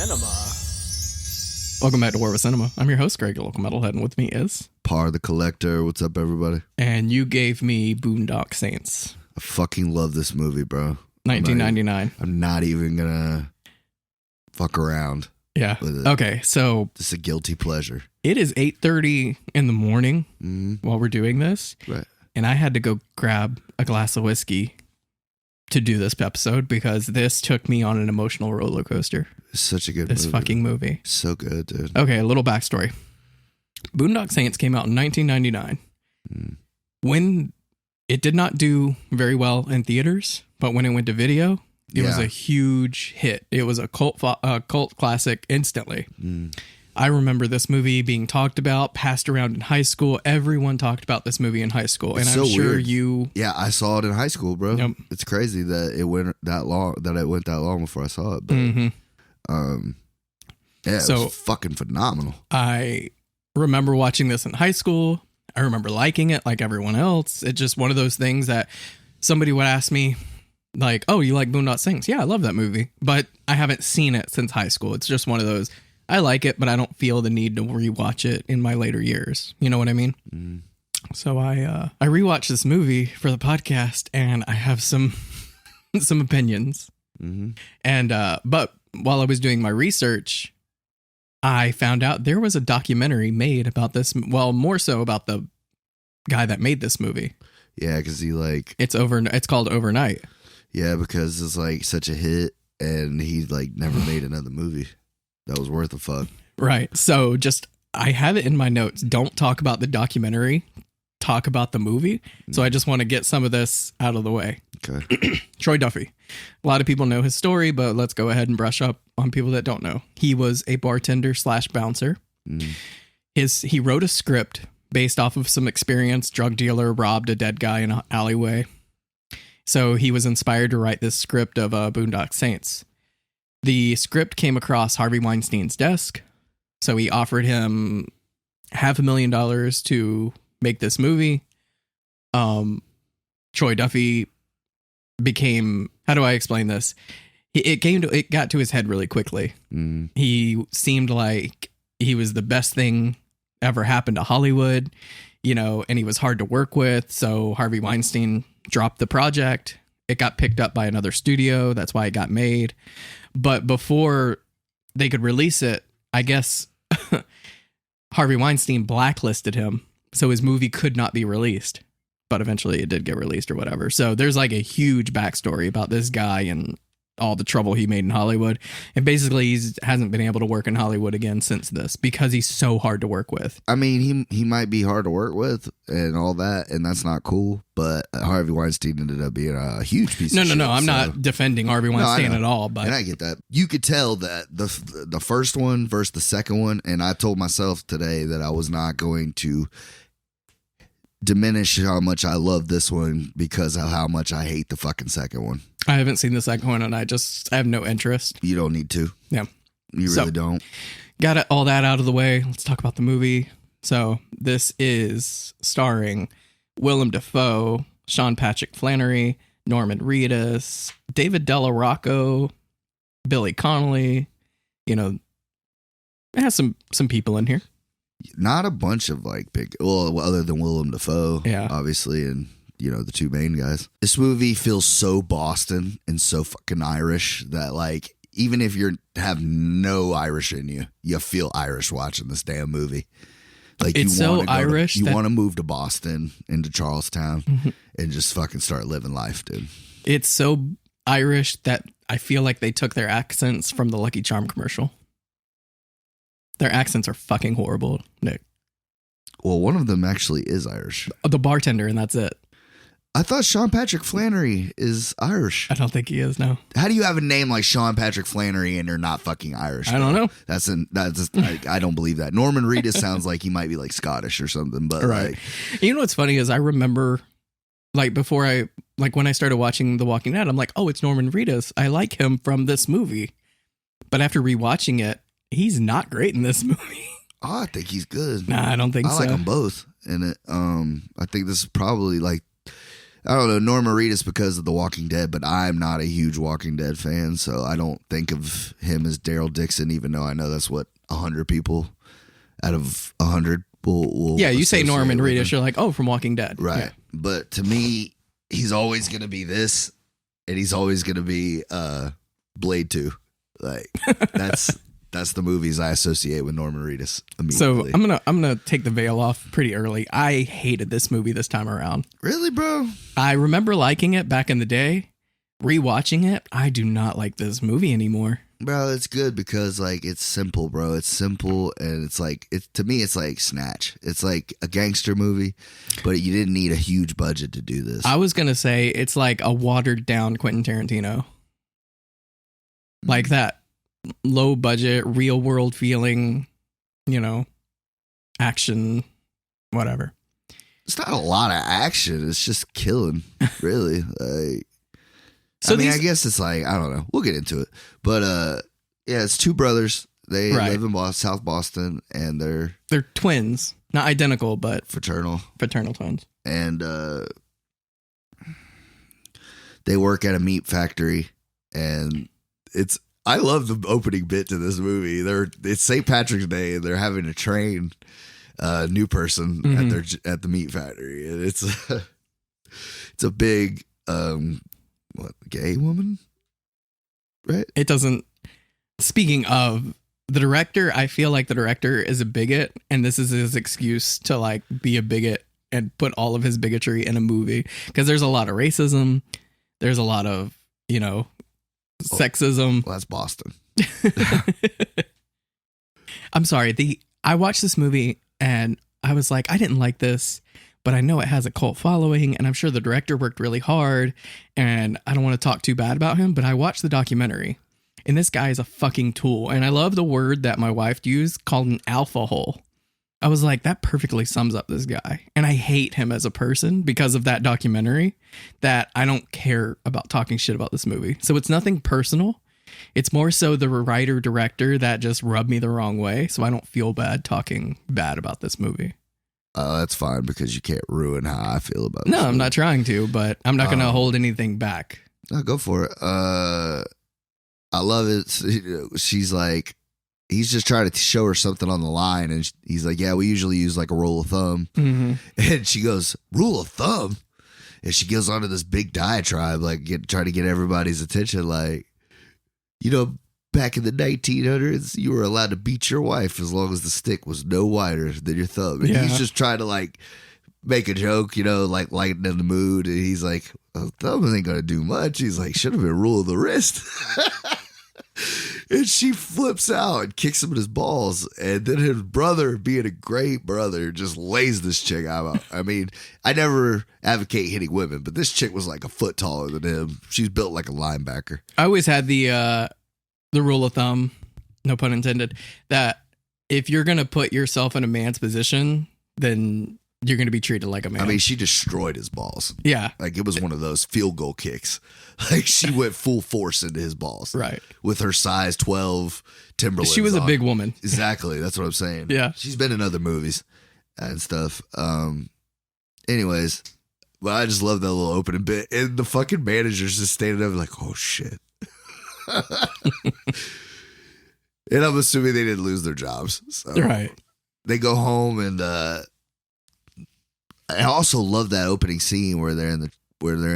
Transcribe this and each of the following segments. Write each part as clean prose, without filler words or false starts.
Cinema. Welcome back to War with Cinema. I'm your host, Greg, your local metalhead, and with me is... Par the Collector. What's up, everybody? And you gave me Boondock Saints. I fucking love this movie, bro. 1999. I'm not even gonna fuck around. Yeah. With it. Okay, so... It's a guilty pleasure. It is 8:30 in the morning while we're doing this. Right. And I had to go grab a glass of whiskey to do this episode because this took me on an emotional roller coaster. It's such a good This movie. fucking movie. So good, dude. Okay, a little backstory. Boondock Saints came out in 1999. When it did not do very well in theaters, but when it went to video, it was a huge hit. It was a cult classic instantly. I remember this movie being talked about, passed around in high school. Everyone talked about this movie in high school. It's and I'm so sure weird. you... Yeah, I saw it in high school, bro. Yep. It's crazy that it went that long before I saw it. But yeah, it was fucking phenomenal. I remember watching this in high school. I remember liking it like everyone else. It's just one of those things that somebody would ask me, like, oh, you like Boondock Saints? Yeah, I love that movie. But I haven't seen it since high school. It's just one of those, I like it, but I don't feel the need to rewatch it in my later years. You know what I mean? So I rewatched this movie for the podcast, and I have some opinions. And but while I was doing my research, I found out there was a documentary made about this. Well, more so about the guy that made this movie. Yeah, because it's called Overnight. Yeah, because it's like such a hit, and he like never made another movie that was worth a fuck. Right. So I have it in my notes. Don't talk about the documentary. Talk about the movie. So I just want to get some of this out of the way. Okay. Troy Duffy. A lot of people know his story, but let's go ahead and brush up on people that don't know. He was a bartender / bouncer. He wrote a script based off of some experienced drug dealer robbed a dead guy in an alleyway. So he was inspired to write this script of Boondock Saints. The script came across Harvey Weinstein's desk. So he offered him $500,000 to make this movie. Troy Duffy became, how do I explain this? It got to his head really quickly. He seemed like he was the best thing ever happened to Hollywood, and he was hard to work with. So Harvey Weinstein dropped the project. It got picked up by another studio. That's why it got made. But before they could release it, I guess Harvey Weinstein blacklisted him. So his movie could not be released, but eventually it did get released or whatever. So there's like a huge backstory about this guy and all the trouble he made in Hollywood. And basically he hasn't been able to work in Hollywood again since this because he's so hard to work with. I mean, he might be hard to work with and all that, and that's not cool. But Harvey Weinstein ended up being a huge piece of shit. No. I'm not defending Harvey Weinstein at all. But and I get that. You could tell that the first one versus the second one, and I told myself today that I was not going to diminish how much I love this one because of how much I hate the fucking second one. I haven't seen the second one, and I have no interest. You don't need to. Yeah. You really don't. Got all that out of the way. Let's talk about the movie. So this is starring Willem Dafoe, Sean Patrick Flannery, Norman Reedus, David Della Rocco, Billy Connolly. It has some people in here. Not a bunch of like big, well, other than Willem Dafoe, obviously, and the two main guys. This movie feels so Boston and so fucking Irish that like even if you have no Irish in you, you feel Irish watching this damn movie. Like it's so Irish. You want to move to Boston into Charlestown and just fucking start living life, dude. It's so Irish that I feel like they took their accents from the Lucky Charm commercial. Their accents are fucking horrible, Nick. Well, one of them actually is Irish. The bartender, and that's it. I thought Sean Patrick Flannery is Irish. I don't think he is, no. How do you have a name like Sean Patrick Flannery and you're not fucking Irish? I don't know. I don't believe that. Norman Reedus sounds like he might be like Scottish or something, but right. You know what's funny is I remember like when I started watching The Walking Dead, I'm like, oh, it's Norman Reedus. I like him from this movie. But after rewatching it, he's not great in this movie. Oh, I think he's good. Nah, I don't think so. I like them both in it. I think this is probably like, I don't know, Norman Reedus because of The Walking Dead, but I'm not a huge Walking Dead fan, so I don't think of him as Daryl Dixon, even though I know that's what 100 people out of 100 will Yeah, you say Norman Reedus, you're like, oh, from Walking Dead. Right. Yeah. But to me, he's always going to be this, and he's always going to be Blade 2. Like, that's the movies I associate with Norman Reedus immediately. So I'm gonna take the veil off pretty early. I hated this movie this time around. Really, bro? I remember liking it back in the day. Rewatching it, I do not like this movie anymore. Bro, it's good because like it's simple, bro. It's simple, and it's like to me, it's like Snatch. It's like a gangster movie, but you didn't need a huge budget to do this. I was gonna say it's like a watered down Quentin Tarantino, like that low budget, real world feeling, action, whatever. It's not a lot of action. It's just killing, really. Like, so I guess it's like, I don't know. We'll get into it. But yeah, it's two brothers. They live in South Boston, and they're twins. Not identical, but fraternal twins. And they work at a meat factory, and I love the opening bit to this movie. It's St. Patrick's Day, and they're having to train a new person at the meat factory, and it's a big gay woman, right? It doesn't. Speaking of the director, I feel like the director is a bigot, and this is his excuse to like be a bigot and put all of his bigotry in a movie, because there's a lot of racism, there's a lot of sexism. Well, that's Boston. I'm sorry. I watched this movie and I was like, I didn't like this, but I know it has a cult following, and I'm sure the director worked really hard, and I don't want to talk too bad about him, but I watched the documentary, and this guy is a fucking tool. And I love the word that my wife used, called an alpha hole. I was like, that perfectly sums up this guy. And I hate him as a person because of that documentary, that I don't care about talking shit about this movie. So it's nothing personal. It's more so the writer director that just rubbed me the wrong way. So I don't feel bad talking bad about this movie. That's fine, because you can't ruin how I feel about it. No, I'm not trying to, but I'm not going to hold anything back. No, go for it. I love it. She's like, he's just trying to show her something on the line, and he's like, yeah, we usually use like a rule of thumb. Mm-hmm. And she goes, rule of thumb? And she goes on to this big diatribe, like trying to get everybody's attention. Like, back in the 1900s, you were allowed to beat your wife as long as the stick was no wider than your thumb. And he's just trying to like make a joke, like lighten the mood. And he's like, well, thumb ain't going to do much. He's like, should have been rule of the wrist. And she flips out and kicks him in his balls. And then his brother, being a great brother, just lays this chick out. I mean, I never advocate hitting women, but this chick was like a foot taller than him. She's built like a linebacker. I always had the rule of thumb, no pun intended, that if you're going to put yourself in a man's position, then you're going to be treated like a man. I mean, she destroyed his balls. Yeah. Like, it was one of those field goal kicks. Like, she went full force into his balls. Right. With her size 12 Timberlands. She was a big woman. Exactly. That's what I'm saying. Yeah. She's been in other movies and stuff. Anyways, but I just love that little opening bit. And the fucking manager's just standing there like, oh, shit. And I'm assuming they didn't lose their jobs. So right. They go home, and I also love that opening scene where they're in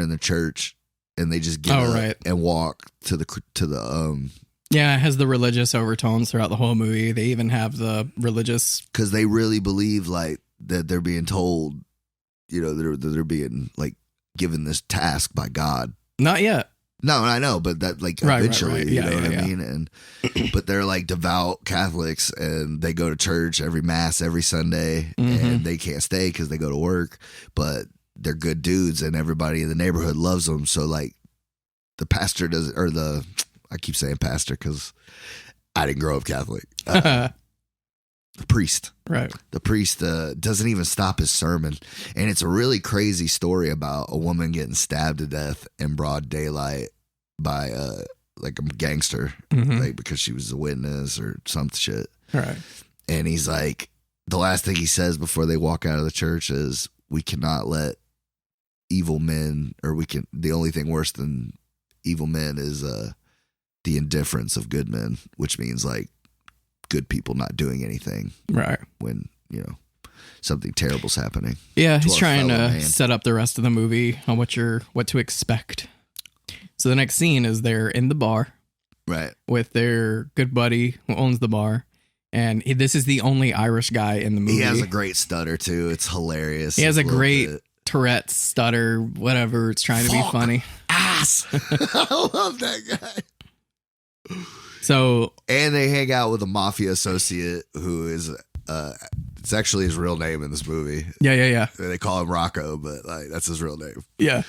the church, and they just get up and walk to the yeah, it has the religious overtones throughout the whole movie. They even have the religious, because they really believe like that they're being told, that they're being like given this task by God. Not yet. No, I know, but that like eventually, you know what I mean? And but they're like devout Catholics, and they go to church every mass every Sunday, and they can't stay because they go to work, but they're good dudes, and everybody in the neighborhood loves them. So like the pastor doesn't, or I keep saying pastor because I didn't grow up Catholic. The priest. Right. The priest doesn't even stop his sermon. And it's a really crazy story about a woman getting stabbed to death in broad daylight by like a gangster, like because she was a witness or some shit. Right. And he's like, the last thing he says before they walk out of the church is, we cannot let evil men, or the only thing worse than evil men is the indifference of good men, which means like good people not doing anything right when something terrible's happening. Yeah, he's trying to set up the rest of the movie on what to expect. So the next scene is they're in the bar, right, with their good buddy who owns the bar, and this is the only Irish guy in the movie. He has a great stutter too. It's hilarious. He has a great Tourette's stutter, whatever. It's trying to be funny. Ass. I love that guy. So, and they hang out with a mafia associate who is it's actually his real name in this movie. Yeah. They call him Rocco, but like that's his real name. Yeah.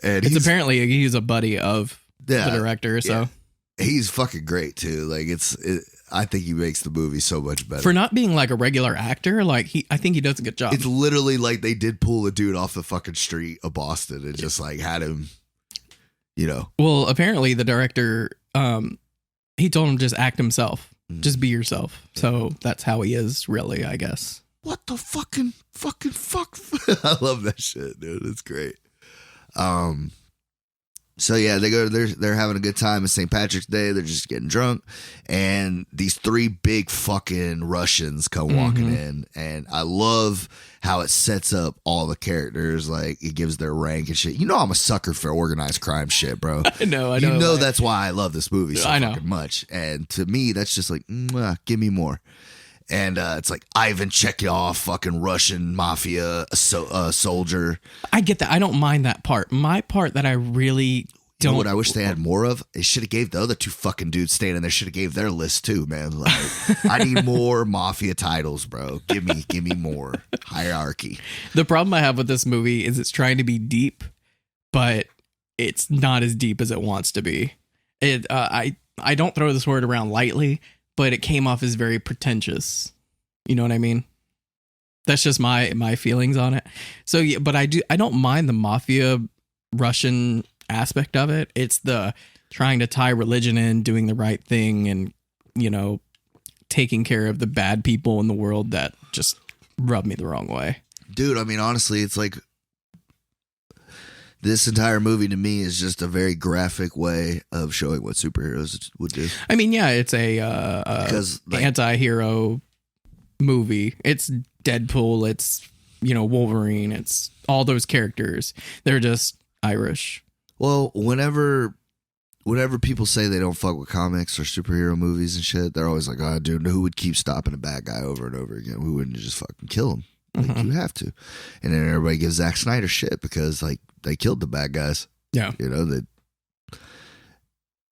And it's apparently he's a buddy of the director, so he's fucking great too. Like I think he makes the movie so much better for not being like a regular actor. Like I think he does a good job. It's literally like they did pull a dude off the fucking street of Boston and just like had him, Well, apparently the director, he told him just act himself, just be yourself. So that's how he is, really, I guess. What the fucking fuck? I love that shit, dude. It's great. So yeah, they're having a good time. It's St. Patrick's Day. They're just getting drunk, and these three big fucking Russians come walking in, and I love how it sets up all the characters. Like it gives their rank and shit. I'm a sucker for organized crime shit, bro. I know. That's why I love this movie so fucking much. And to me, that's just like, give me more. And it's like Ivan Chekhov, fucking Russian mafia soldier. I get that. I don't mind that part. My part that I really don't. You know what I wish they had more of? They should have gave the other two fucking dudes standing there. Should have gave their list too, man. Like I need more mafia titles, bro. Give me more hierarchy. The problem I have with this movie is it's trying to be deep, but it's not as deep as it wants to be. I don't throw this word around lightly, but it came off as very pretentious. You know what I mean? That's just my feelings on it. So yeah, but I don't mind the mafia Russian aspect of it. It's the trying to tie religion in, doing the right thing, and taking care of the bad people in the world that just rub me the wrong way. Dude, I mean, honestly, it's like this entire movie to me is just a very graphic way of showing what superheroes would do. I mean, yeah, it's a anti-hero movie. It's Deadpool. It's, Wolverine. It's all those characters. They're just Irish. Well, whenever people say they don't fuck with comics or superhero movies and shit, they're always like, oh, dude, who would keep stopping a bad guy over and over again? Who wouldn't just fucking kill him? Like, you have to. And then everybody gives Zack Snyder shit because, like, they killed the bad guys. Yeah.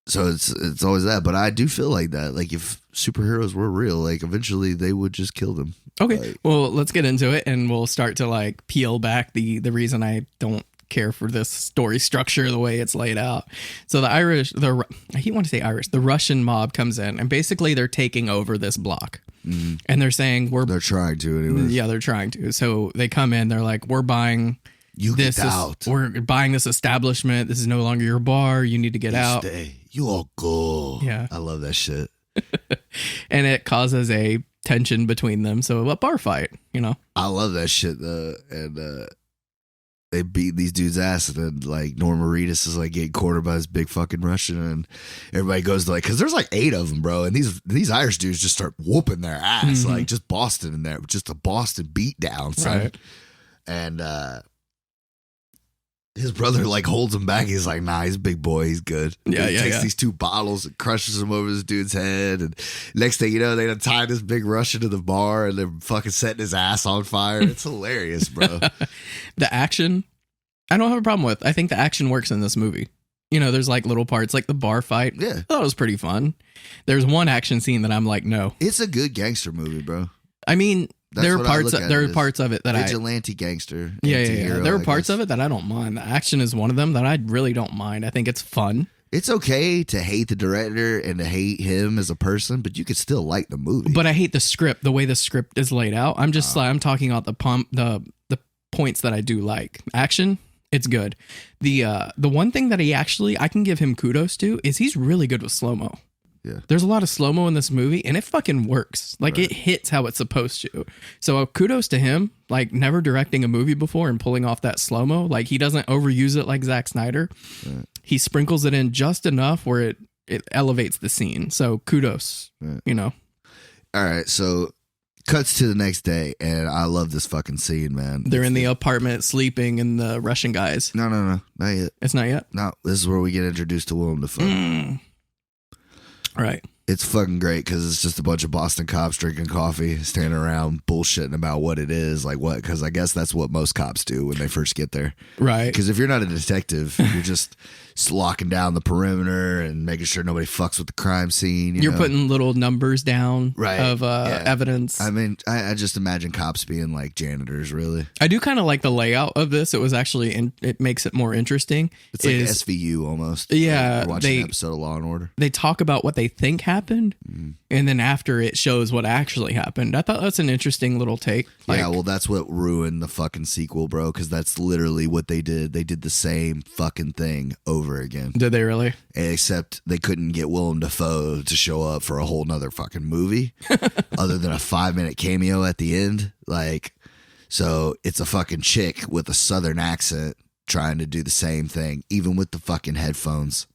So it's always that. But I do feel like that. Like, if superheroes were real, like, eventually they would just kill them. Okay. Like, well, let's get into it, and we'll start to, like, peel back the reason I don't care for this story structure the way it's laid out. So the Russian mob comes in, and basically they're taking over this block. And they're saying they're trying to anyway. Yeah, they're trying to. So they come in, they're like, we're buying we're buying this establishment. This is no longer your bar. You need to get out. Stay. You all go. Yeah. I love that shit. And it causes a tension between them. So a bar fight, I love that shit though. And they beat these dudes' ass, and then like Norma Reedus is like getting cornered by this big fucking Russian, and everybody goes to because there's like 8 of them, bro, and these Irish dudes just start whooping their ass, like just Boston in there, just a Boston beat down, son. Right. And his brother like holds him back. He's like, nah, he's a big boy, he's good. Yeah, he takes these 2 bottles and crushes them over this dude's head, and next thing you know, they done tied this big Russian to the bar, and they're fucking setting his ass on fire. It's hilarious, bro. The action, I don't have a problem with. I think the action works in this movie. There's like little parts, like the bar fight. Yeah, I thought it was pretty fun. There's one action scene that I'm like, no, it's a good gangster movie, bro. I mean, there are parts of it that vigilante gangster. Yeah. There are parts of it that I don't mind. The action is one of them that I really don't mind. I think it's fun. It's okay to hate the director and to hate him as a person, but you could still like the movie. But I hate the script, the way the script is laid out. I'm just I'm talking about the points that I do like. Action, it's good. The one thing that I can give him kudos to is he's really good with slow-mo. Yeah. There's a lot of slow-mo in this movie, and it fucking works. Like, it hits how it's supposed to. So kudos to him, like, never directing a movie before and pulling off that slow-mo. Like, he doesn't overuse it like Zack Snyder. Right. He sprinkles it in just enough where it elevates the scene. So kudos, you know. All right, so cuts to the next day, and I love this fucking scene, man. They're in the apartment sleeping, and the Russian guys. No, not yet. It's not yet? No, this is where we get introduced to Willem Dafoe. Right. It's fucking great because it's just a bunch of Boston cops drinking coffee, standing around bullshitting about what it is, like what, because I guess that's what most cops do when they first get there. Right. Because if you're not a detective, you're just locking down the perimeter and making sure nobody fucks with the crime scene. You're putting little numbers down of yeah. evidence. I mean, I just imagine cops being like janitors, really. I do kind of like the layout of this. It was actually, it makes it more interesting. It's like SVU almost. Yeah. Like watching an episode of Law and Order. They talk about what they think happened, and then after it shows what actually happened. I thought that's an interesting little take. Like, yeah, well, that's what ruined the fucking sequel, bro, because that's literally what they did. They did the same fucking thing over again. Did they really? Except they couldn't get Willem Dafoe to show up for a whole nother fucking movie other than a 5-minute cameo at the end. Like, so it's a fucking chick with a southern accent trying to do the same thing, even with the fucking headphones.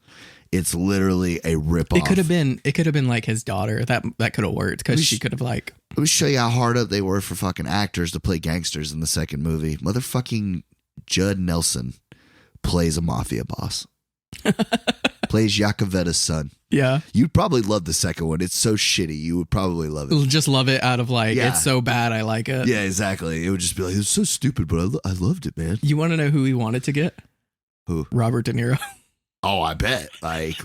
It's literally a ripoff. It could have been like his daughter. That could have worked because she could have like. Let me show you how hard up they were for fucking actors to play gangsters in the second movie. Motherfucking Judd Nelson plays a mafia boss. Plays Yakovetta's son. Yeah. You'd probably love the second one. It's so shitty. You would probably love it. Just love it out of like, it's so bad, I like it. Yeah, exactly. It would just be like, it's so stupid, but I loved it, man. You want to know who he wanted to get? Who? Robert De Niro. Oh, I bet. Like,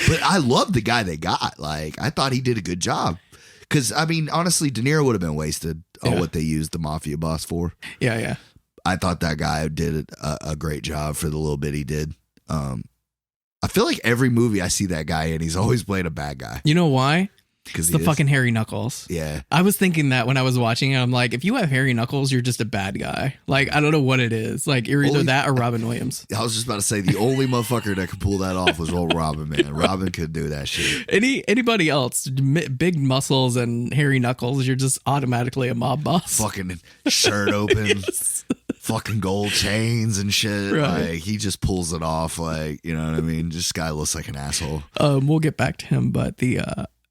but I love the guy they got. Like, I thought he did a good job. Because, I mean, honestly, De Niro would have been wasted on what they used the mafia boss for. Yeah, yeah. I thought that guy did a great job for the little bit he did. I feel like every movie I see that guy in, he's always playing a bad guy. You know why? Because the fucking hairy knuckles. Yeah. I was thinking that when I was watching it. I'm like, if you have hairy knuckles, you're just a bad guy. Like, I don't know what it is. Like, you're either that or Robin Williams. I was just about to say the only motherfucker that could pull that off was old Robin, man. Robin could do that shit. Anybody else, big muscles and hairy knuckles, you're just automatically a mob boss. Fucking shirt open. Yes. Fucking gold chains and shit. Right. Like, he just pulls it off. Like, you know what I mean? This guy looks like an asshole. We'll get back to him, but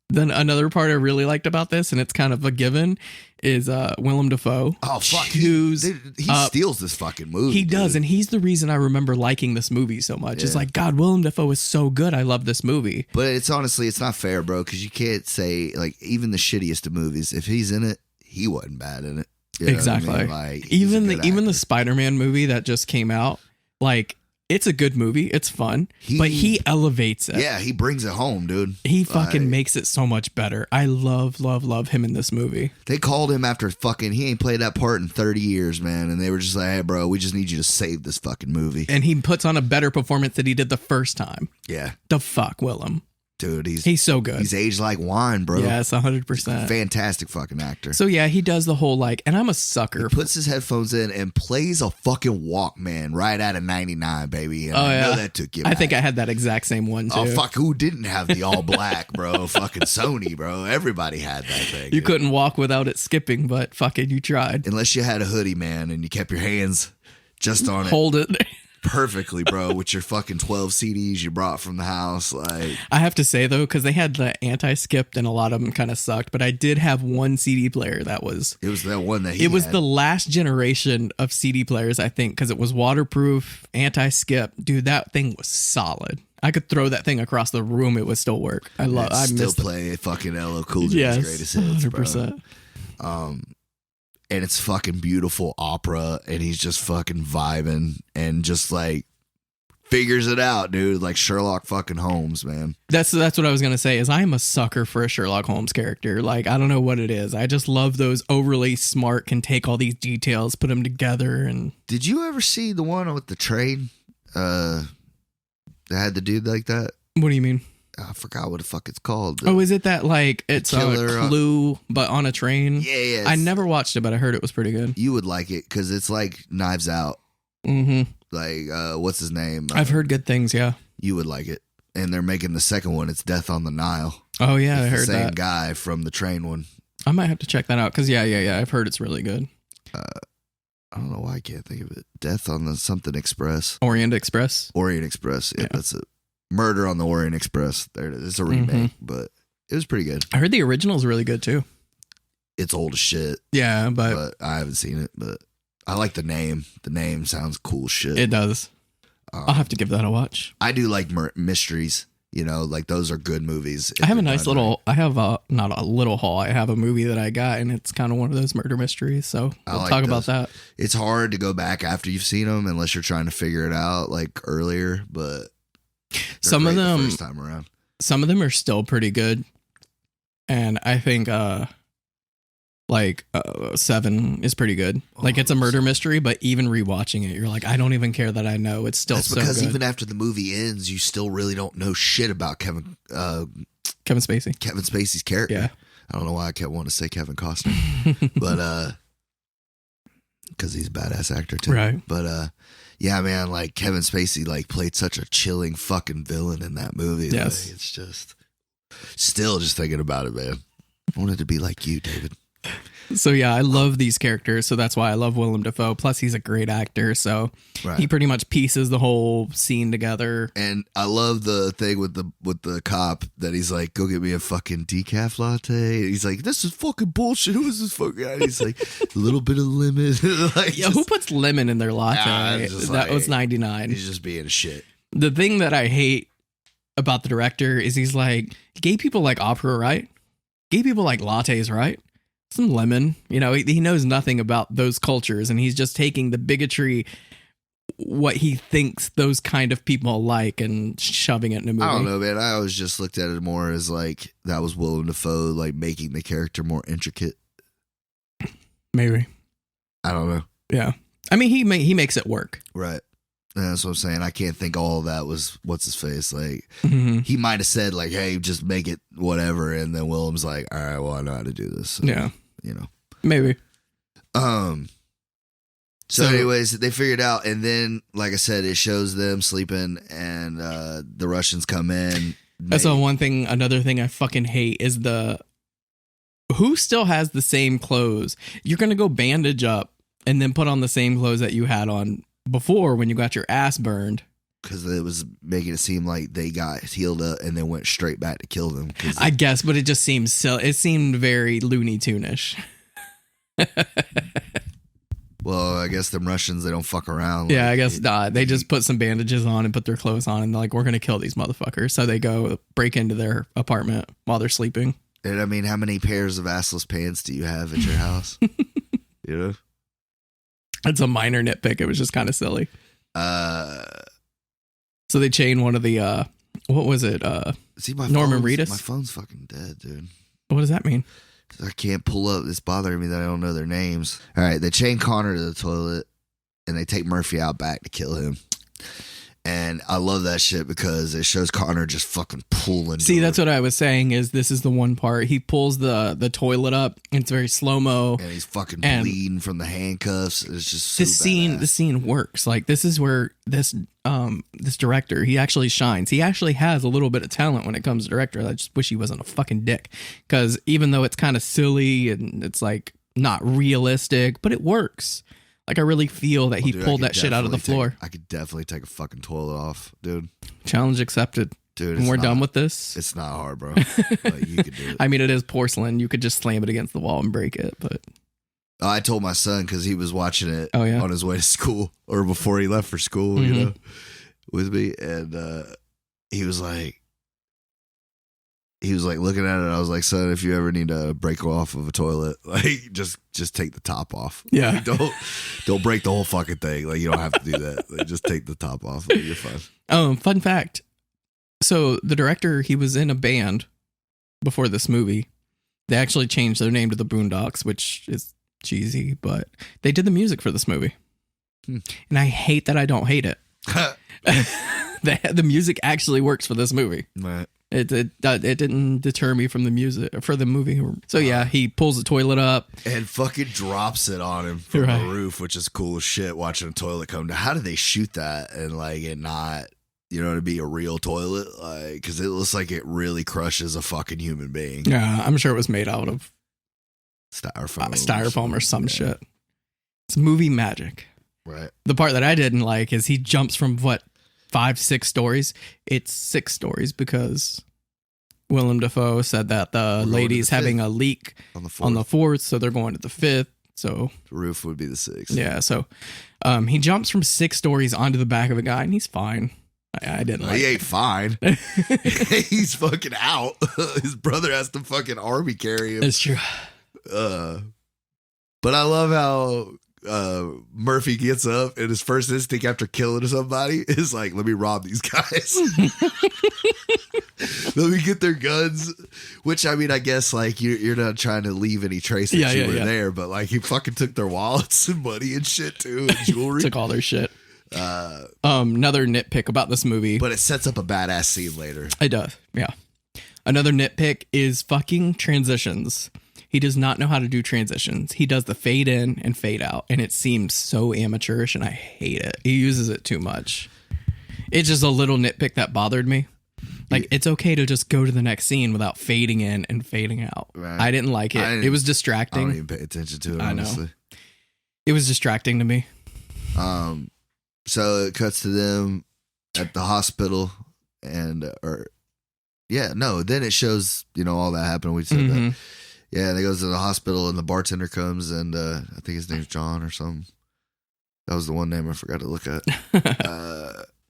then another part I really liked about this, and it's kind of a given, is Willem Dafoe. Oh, fuck. He steals this fucking movie. He does, and he's the reason I remember liking this movie so much. Yeah. It's like, God, Willem Dafoe is so good. I love this movie. But it's honestly, it's not fair, bro, because you can't say, like, even the shittiest of movies, if he's in it, he wasn't bad in it. You know exactly. what I mean? Like, even the Spider-Man movie that just came out, like, it's a good movie. It's fun, but he elevates it. Yeah, he brings it home, dude. He fucking makes it so much better. I love him in this movie. They called him after he ain't played that part in 30 years, man. And they were just like, hey, bro, we just need you to save this fucking movie. And he puts on a better performance than he did the first time. Yeah. The fuck, Willem. Dude, he's so good. He's aged like wine, bro. Yes, 100%. Fantastic fucking actor. So yeah, he does the whole like, and I'm a sucker. He puts his headphones in and plays a fucking Walkman right out of 99, baby. And I know that took you back. I think I had that exact same one too. Oh fuck, who didn't have the all black, bro? Fucking Sony, bro. Everybody had that thing. You couldn't walk without it skipping, but fucking you tried. Unless you had a hoodie, man, and you kept your hands just on it. Hold it. Perfectly, bro, with your fucking 12 CDs you brought from the house. Like, I have to say though, because they had the anti-skipped and a lot of them kind of sucked, but I did have one CD player that was. It was that one that it was the last generation of CD players, I think, because it was waterproof, anti-skip. Dude, that thing was solid. I could throw that thing across the room; it would still work. I still play fucking LL Cool J's greatest hits, 100%. Bro. And it's fucking beautiful opera, and he's just fucking vibing and just like figures it out, dude. Like Sherlock fucking Holmes, man. That's what I was gonna say. Is I am a sucker for a Sherlock Holmes character. Like, I don't know what it is. I just love those overly smart, can take all these details, put them together. And did you ever see the one with the train? That had the dude like that. What do you mean? I forgot what the fuck it's called. Oh, is it that like it's a Clue but on a train? Yeah. I never watched it, but I heard it was pretty good. You would like it because it's like Knives Out. Mm-hmm. Like what's his name? I've heard good things. Yeah, you would like it. and they're making the second one. It's Death on the Nile. Oh yeah, I heard the same that. guy from the train one. I might have to check that out because yeah, I've heard it's really good. I don't know why I can't think of it. Death on the something express. Orient Express. Yeah, that's it. Murder on the Orient Express. There it is. It's a remake, but it was pretty good. I heard the original is really good too. It's old as shit. Yeah, but I haven't seen it. But I like the name. The name sounds cool shit. It does. I'll have to give that a watch. I do like mysteries. You know, like those are good movies. I have a nice little, I have a, not a little haul. I have a movie that I got and it's kind of one of those murder mysteries. So we'll talk about that. It's hard to go back after you've seen them unless you're trying to figure it out like earlier, but some of them, first time around. Some of them are still pretty good. And I think, 7 is pretty good. Like it's a murder mystery, but even rewatching it, you're like, I don't even care that I know it's still so good. That's because even after the movie ends, you still really don't know shit about Kevin Spacey's character. Yeah. I don't know why I kept wanting to say Kevin Costner, but because he's a badass actor too. Right. But yeah, man, like Kevin Spacey like played such a chilling fucking villain in that movie. Yes. Like, it's just still just thinking about it, man. I wanted to be like you, David. So yeah, I love these characters, so that's why I love Willem Dafoe. Plus, he's a great actor, so he pretty much pieces the whole scene together. And I love the thing with the cop that he's like, "Go get me a fucking decaf latte." And he's like, "This is fucking bullshit. Who is this fucking guy?" And he's like, "A little bit of lemon." Like, yeah, who puts lemon in their latte? That was 99. He's just being a shit. The thing that I hate about the director is he's like, gay people like opera, right? Gay people like lattes, right? Some lemon, you know, he knows nothing about those cultures and he's just taking the bigotry, what he thinks those kind of people like and shoving it in a movie. I don't know, man. I always just looked at it more as like that was Willem Dafoe, like making the character more intricate. Maybe. I don't know. Yeah. I mean, he makes it work. Right. And that's what I'm saying. I can't think all of that was what's his face. Like he might have said like, "Hey, just make it whatever," and then Willem's like, "All right, well, I know how to do this." So, yeah, you know, maybe. So anyways, they figured out, and then like I said, it shows them sleeping, and the Russians come in. That's the one thing. Another thing I fucking hate is who still has the same clothes. You're gonna go bandage up and then put on the same clothes that you had on before when you got your ass burned, because it was making it seem like they got healed up and then went straight back to kill them. I guess, but it just seems silly. It seemed very Looney Tune-ish. Well, I guess them Russians, they don't fuck around. Yeah, I guess not. They just put some bandages on and put their clothes on and they're like, we're going to kill these motherfuckers. So they go break into their apartment while they're sleeping. And I mean, how many pairs of assless pants do you have at your house? You know? It's a minor nitpick. It was just kind of silly. So they chain one of the, what was it? See, my Norman Reedus? My phone's fucking dead, dude. What does that mean? I can't pull up. It's bothering me that I don't know their names. All right, they chain Connor to the toilet and they take Murphy out back to kill him. And I love that shit because it shows Connor just fucking pulling. See, that's what I was saying is this is the one part. He pulls the toilet up and it's very slow-mo. And he's fucking bleeding from the handcuffs. It's just so the scene works. Like this is where this director, he actually shines. He actually has a little bit of talent when it comes to director. I just wish he wasn't a fucking dick. Because even though it's kind of silly and it's like not realistic, but it works. Like, I really feel that he pulled that shit out of the floor. I could definitely take a fucking toilet off, dude. Challenge accepted. Dude, and we're done with this. It's not hard, bro. Like, you could do it. I mean, it is porcelain. You could just slam it against the wall and break it, but... I told my son, because he was watching it on his way to school, or before he left for school, you know, with me, and he was like looking at it, and I was like, son, if you ever need to break off of a toilet, like, just take the top off. Yeah. Like, don't break the whole fucking thing. Like, you don't have to do that. Like, just take the top off. Like, you're fine. Fun fact. So the director, he was in a band before this movie. They actually changed their name to the Boondocks, which is cheesy, but they did the music for this movie. And I hate that I don't hate it. The music actually works for this movie. Right. It didn't deter me from the music for the movie. So yeah, he pulls the toilet up and fucking drops it on him from the roof, which is cool as shit. Watching a toilet come down. How did they shoot that and like it not, you know, to be a real toilet, like, because it looks like it really crushes a fucking human being. Yeah, I'm sure it was made out of styrofoam or some shit. It's movie magic. Right. The part that I didn't like is he jumps from 5-6 stories. It's 6 stories because Willem Dafoe said that the lady's having a leak on the 4th, so they're going to the 5th. So the roof would be the 6th. Yeah, so he jumps from 6 stories onto the back of a guy, and he's fine. I didn't like He ain't fine. He's fucking out. His brother has to fucking army carry him. It's true. But I love how Murphy gets up and his first instinct after killing somebody is like, let me rob these guys. Let me get their guns. Which, I mean, I guess, like, you're not trying to leave any trace that you were there, but, like, he fucking took their wallets and money and shit, too, and jewelry. Took all their shit. Another nitpick about this movie. But it sets up a badass scene later. It does, yeah. Another nitpick is fucking transitions. He does not know how to do transitions. He does the fade in and fade out, and it seems so amateurish, and I hate it. He uses it too much. It's just a little nitpick that bothered me. Like, it's okay to just go to the next scene without fading in and fading out. Right. I didn't like it. It was distracting. I don't even pay attention to it, honestly. I know. It was distracting to me. So it cuts to them at the hospital, and then it shows, you know, all that happened. We said that. Yeah, and he goes to the hospital, and the bartender comes, and I think his name's John or something. That was the one name I forgot to look at.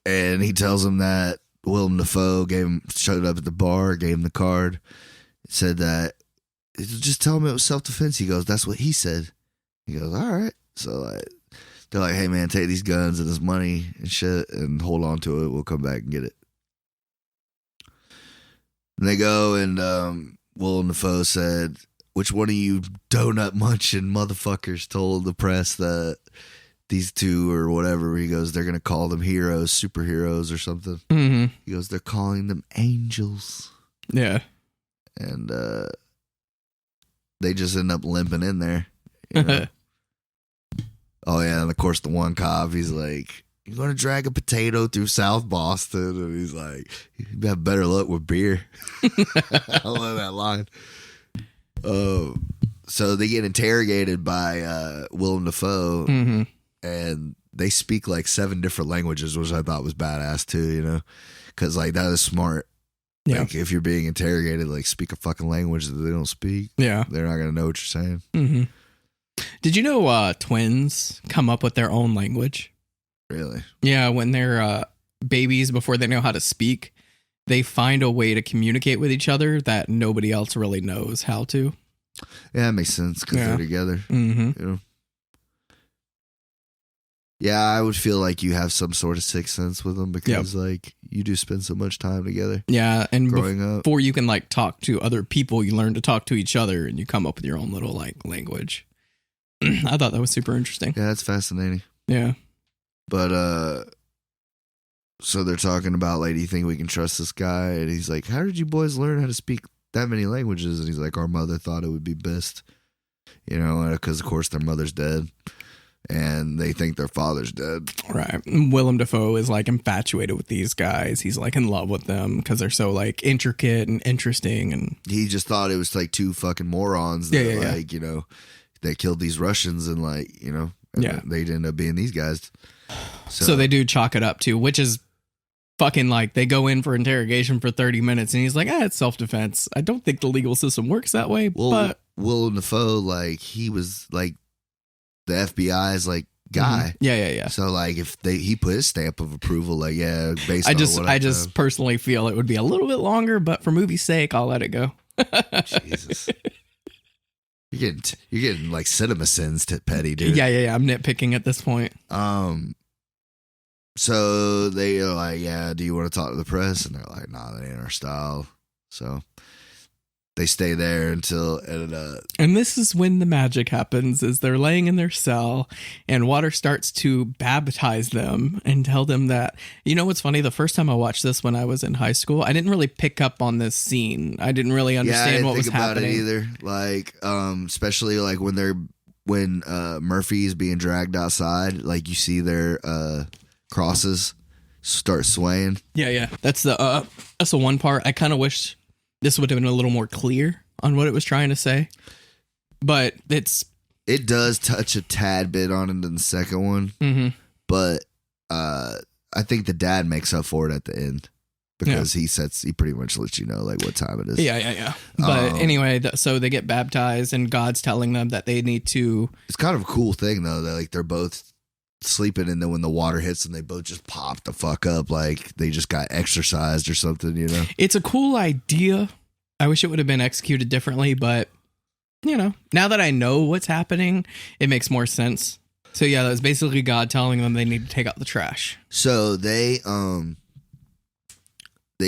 And he tells him that Willem Dafoe showed up at the bar, gave him the card, said that, just tell him it was self-defense. He goes, that's what he said. He goes, all right. So they're like, hey, man, take these guns and this money and shit and hold on to it. We'll come back and get it. And they go, and Willem Dafoe said, which one of you donut munching motherfuckers told the press that these two or whatever, he goes, they're going to call them heroes, superheroes or something. Mm-hmm. He goes, they're calling them angels. Yeah. And they just end up limping in there. You know? Oh, yeah. And of course, the one cop, he's like, you're going to drag a potato through South Boston. And he's like, you have better luck with beer. I love that line. So they get interrogated by Willem Dafoe. Mm-hmm. And they speak like 7 different languages, which I thought was badass too, you know? Because, like, that is smart. Yeah. Like, if you're being interrogated, like, speak a fucking language that they don't speak. Yeah. They're not going to know what you're saying. Mm-hmm. Did you know twins come up with their own language? Really? Yeah, when they're babies, before they know how to speak, they find a way to communicate with each other that nobody else really knows how to. Yeah, that makes sense because they're together. Mm-hmm. You know? Yeah, I would feel like you have some sort of sixth sense with them because, like, you do spend so much time together. Yeah, and growing up, before you can, like, talk to other people, you learn to talk to each other, and you come up with your own little, like, language. I thought that was super interesting. Yeah, that's fascinating. Yeah. But, so they're talking about, like, do you think we can trust this guy? And he's like, how did you boys learn how to speak that many languages? And he's like, our mother thought it would be best, you know, because, of course, their mother's dead. And they think their father's dead. Right. Willem Dafoe is, like, infatuated with these guys. He's, like, in love with them because they're so, like, intricate and interesting. And he just thought it was, like, 2 fucking morons that, like, you know, they killed these Russians and, like, you know, they'd end up being these guys. So they do chalk it up to, which is fucking, like, they go in for interrogation for 30 minutes and he's like, it's self-defense. I don't think the legal system works that way. Well, but Willem Dafoe, like, he was, like, the FBI's, like, guy. Mm-hmm. Yeah. So, like, if he put his stamp of approval, like, based on what I just personally feel it would be a little bit longer, but for movie's sake, I'll let it go. Jesus. You're getting like cinema sins to petty, dude. Yeah. I'm nitpicking at this point. So they are like, do you want to talk to the press? And they're like, nah, that ain't our style. So they stay there until and this is when the magic happens, is they're laying in their cell and water starts to baptize them and tell them that, you know what's funny? The first time I watched this when I was in high school, I didn't really pick up on this scene. I didn't really understand what was happening. I didn't think about it either. Like, especially like when Murphy is being dragged outside, like you see their crosses start swaying. Yeah. That's the one part. I kind of wish this would have been a little more clear on what it was trying to say. But it does touch a tad bit on it in the second one. Mm-hmm. But I think the dad makes up for it at the end. Because he pretty much lets you know like what time it is. Yeah. But anyway, so they get baptized and God's telling them that they need to. It's kind of a cool thing though, that like they're both sleeping and then when the water hits them, they both just pop the fuck up like they just got exercised or something, you know? It's a cool idea. I wish it would have been executed differently, but you know, now that I know what's happening, it makes more sense. So yeah, that was basically God telling them they need to take out the trash. So they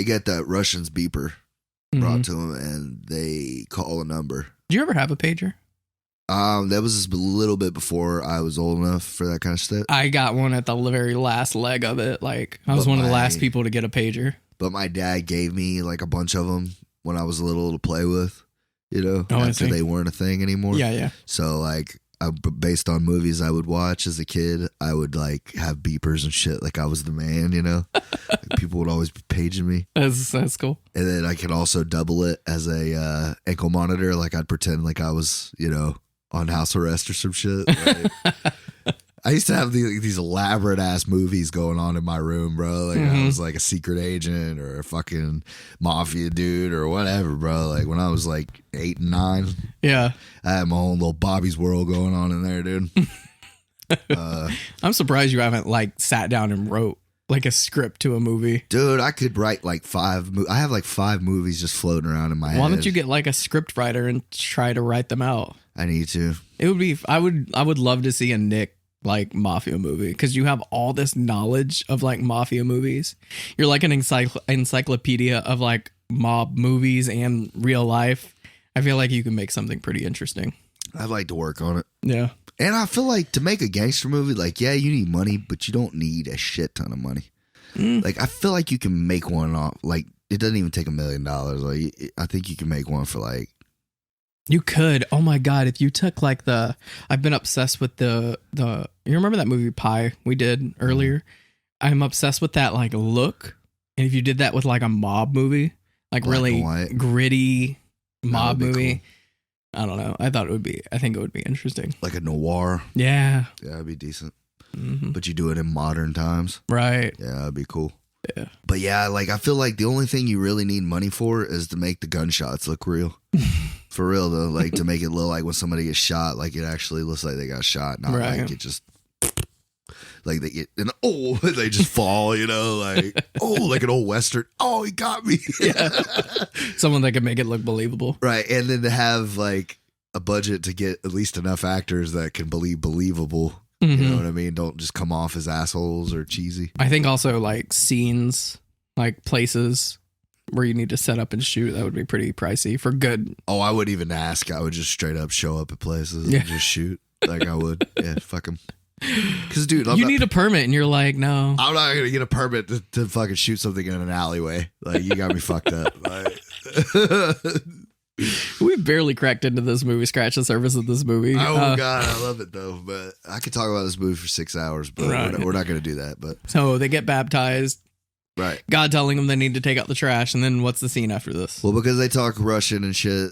get that Russian's beeper brought to them, and they call a number. Did you ever have a pager? That was just a little bit before I was old enough for that kind of stuff. I got one at the very last leg of it. Like, I was one of the last people to get a pager. But my dad gave me like a bunch of them when I was little to play with, you know, after they weren't a thing anymore. Yeah. So like, based on movies I would watch as a kid, I would like have beepers and shit like I was the man, you know. Like, people would always be paging me. That's cool. And then I could also double it as a ankle monitor. Like I'd pretend like I was, you know, on house arrest or some shit. Like, I used to have these elaborate ass movies going on in my room, bro. Like I was like a secret agent or a fucking mafia dude or whatever, bro. Like when I was like 8 and 9. Yeah. I had my own little Bobby's World going on in there, dude. I'm surprised you haven't like sat down and wrote like a script to a movie. Dude, I could write like 5. I have like 5 movies just floating around in my head. Why don't you get like a script writer and try to write them out? I need to. It would be. I would love to see a Nick like mafia movie because you have all this knowledge of like mafia movies. You're like an encyclopedia of like mob movies and real life. I feel like you can make something pretty interesting. I'd like to work on it. Yeah. And I feel like to make a gangster movie, like, yeah, you need money, but you don't need a shit ton of money. Like, I feel like you can make one off, like, it doesn't even take $1 million. Like, I think you can make one for like. You could. Oh my God. If you took like I've been obsessed with you remember that movie Pie we did earlier? I'm obsessed with that like look. And if you did that with like a mob movie, like Black really gritty mob movie, cool. I don't know. I think it would be interesting. Like a noir. Yeah. Yeah, it'd be decent. But you do it in modern times. Right. Yeah, it'd be cool. Yeah. But yeah, like I feel like the only thing you really need money for is to make the gunshots look real. For real though, like to make it look like when somebody gets shot, like it actually looks like they got shot, not like it just like they get and they just fall, you know, like like an old Western. Oh, he got me. Yeah. Someone that can make it look believable. Right. And then to have like a budget to get at least enough actors that can believable. You know what I mean? Don't just come off as assholes or cheesy. I think also like scenes, like places where you need to set up and shoot, that would be pretty pricey for good. Oh, I wouldn't even ask. I would just straight up show up at places and just shoot. Like I would. Yeah, fuck them. Because, dude, you need a permit and you're like, no. I'm not going to get a permit to fucking shoot something in an alleyway. Like, you got me fucked up. Like, we barely cracked into this movie, scratched the surface of this movie. Oh, God, I love it, though. But I could talk about this movie for 6 hours, but we're not going to do that. But so they get baptized. Right. God telling them they need to take out the trash. And then what's the scene after this? Well, because they talk Russian and shit,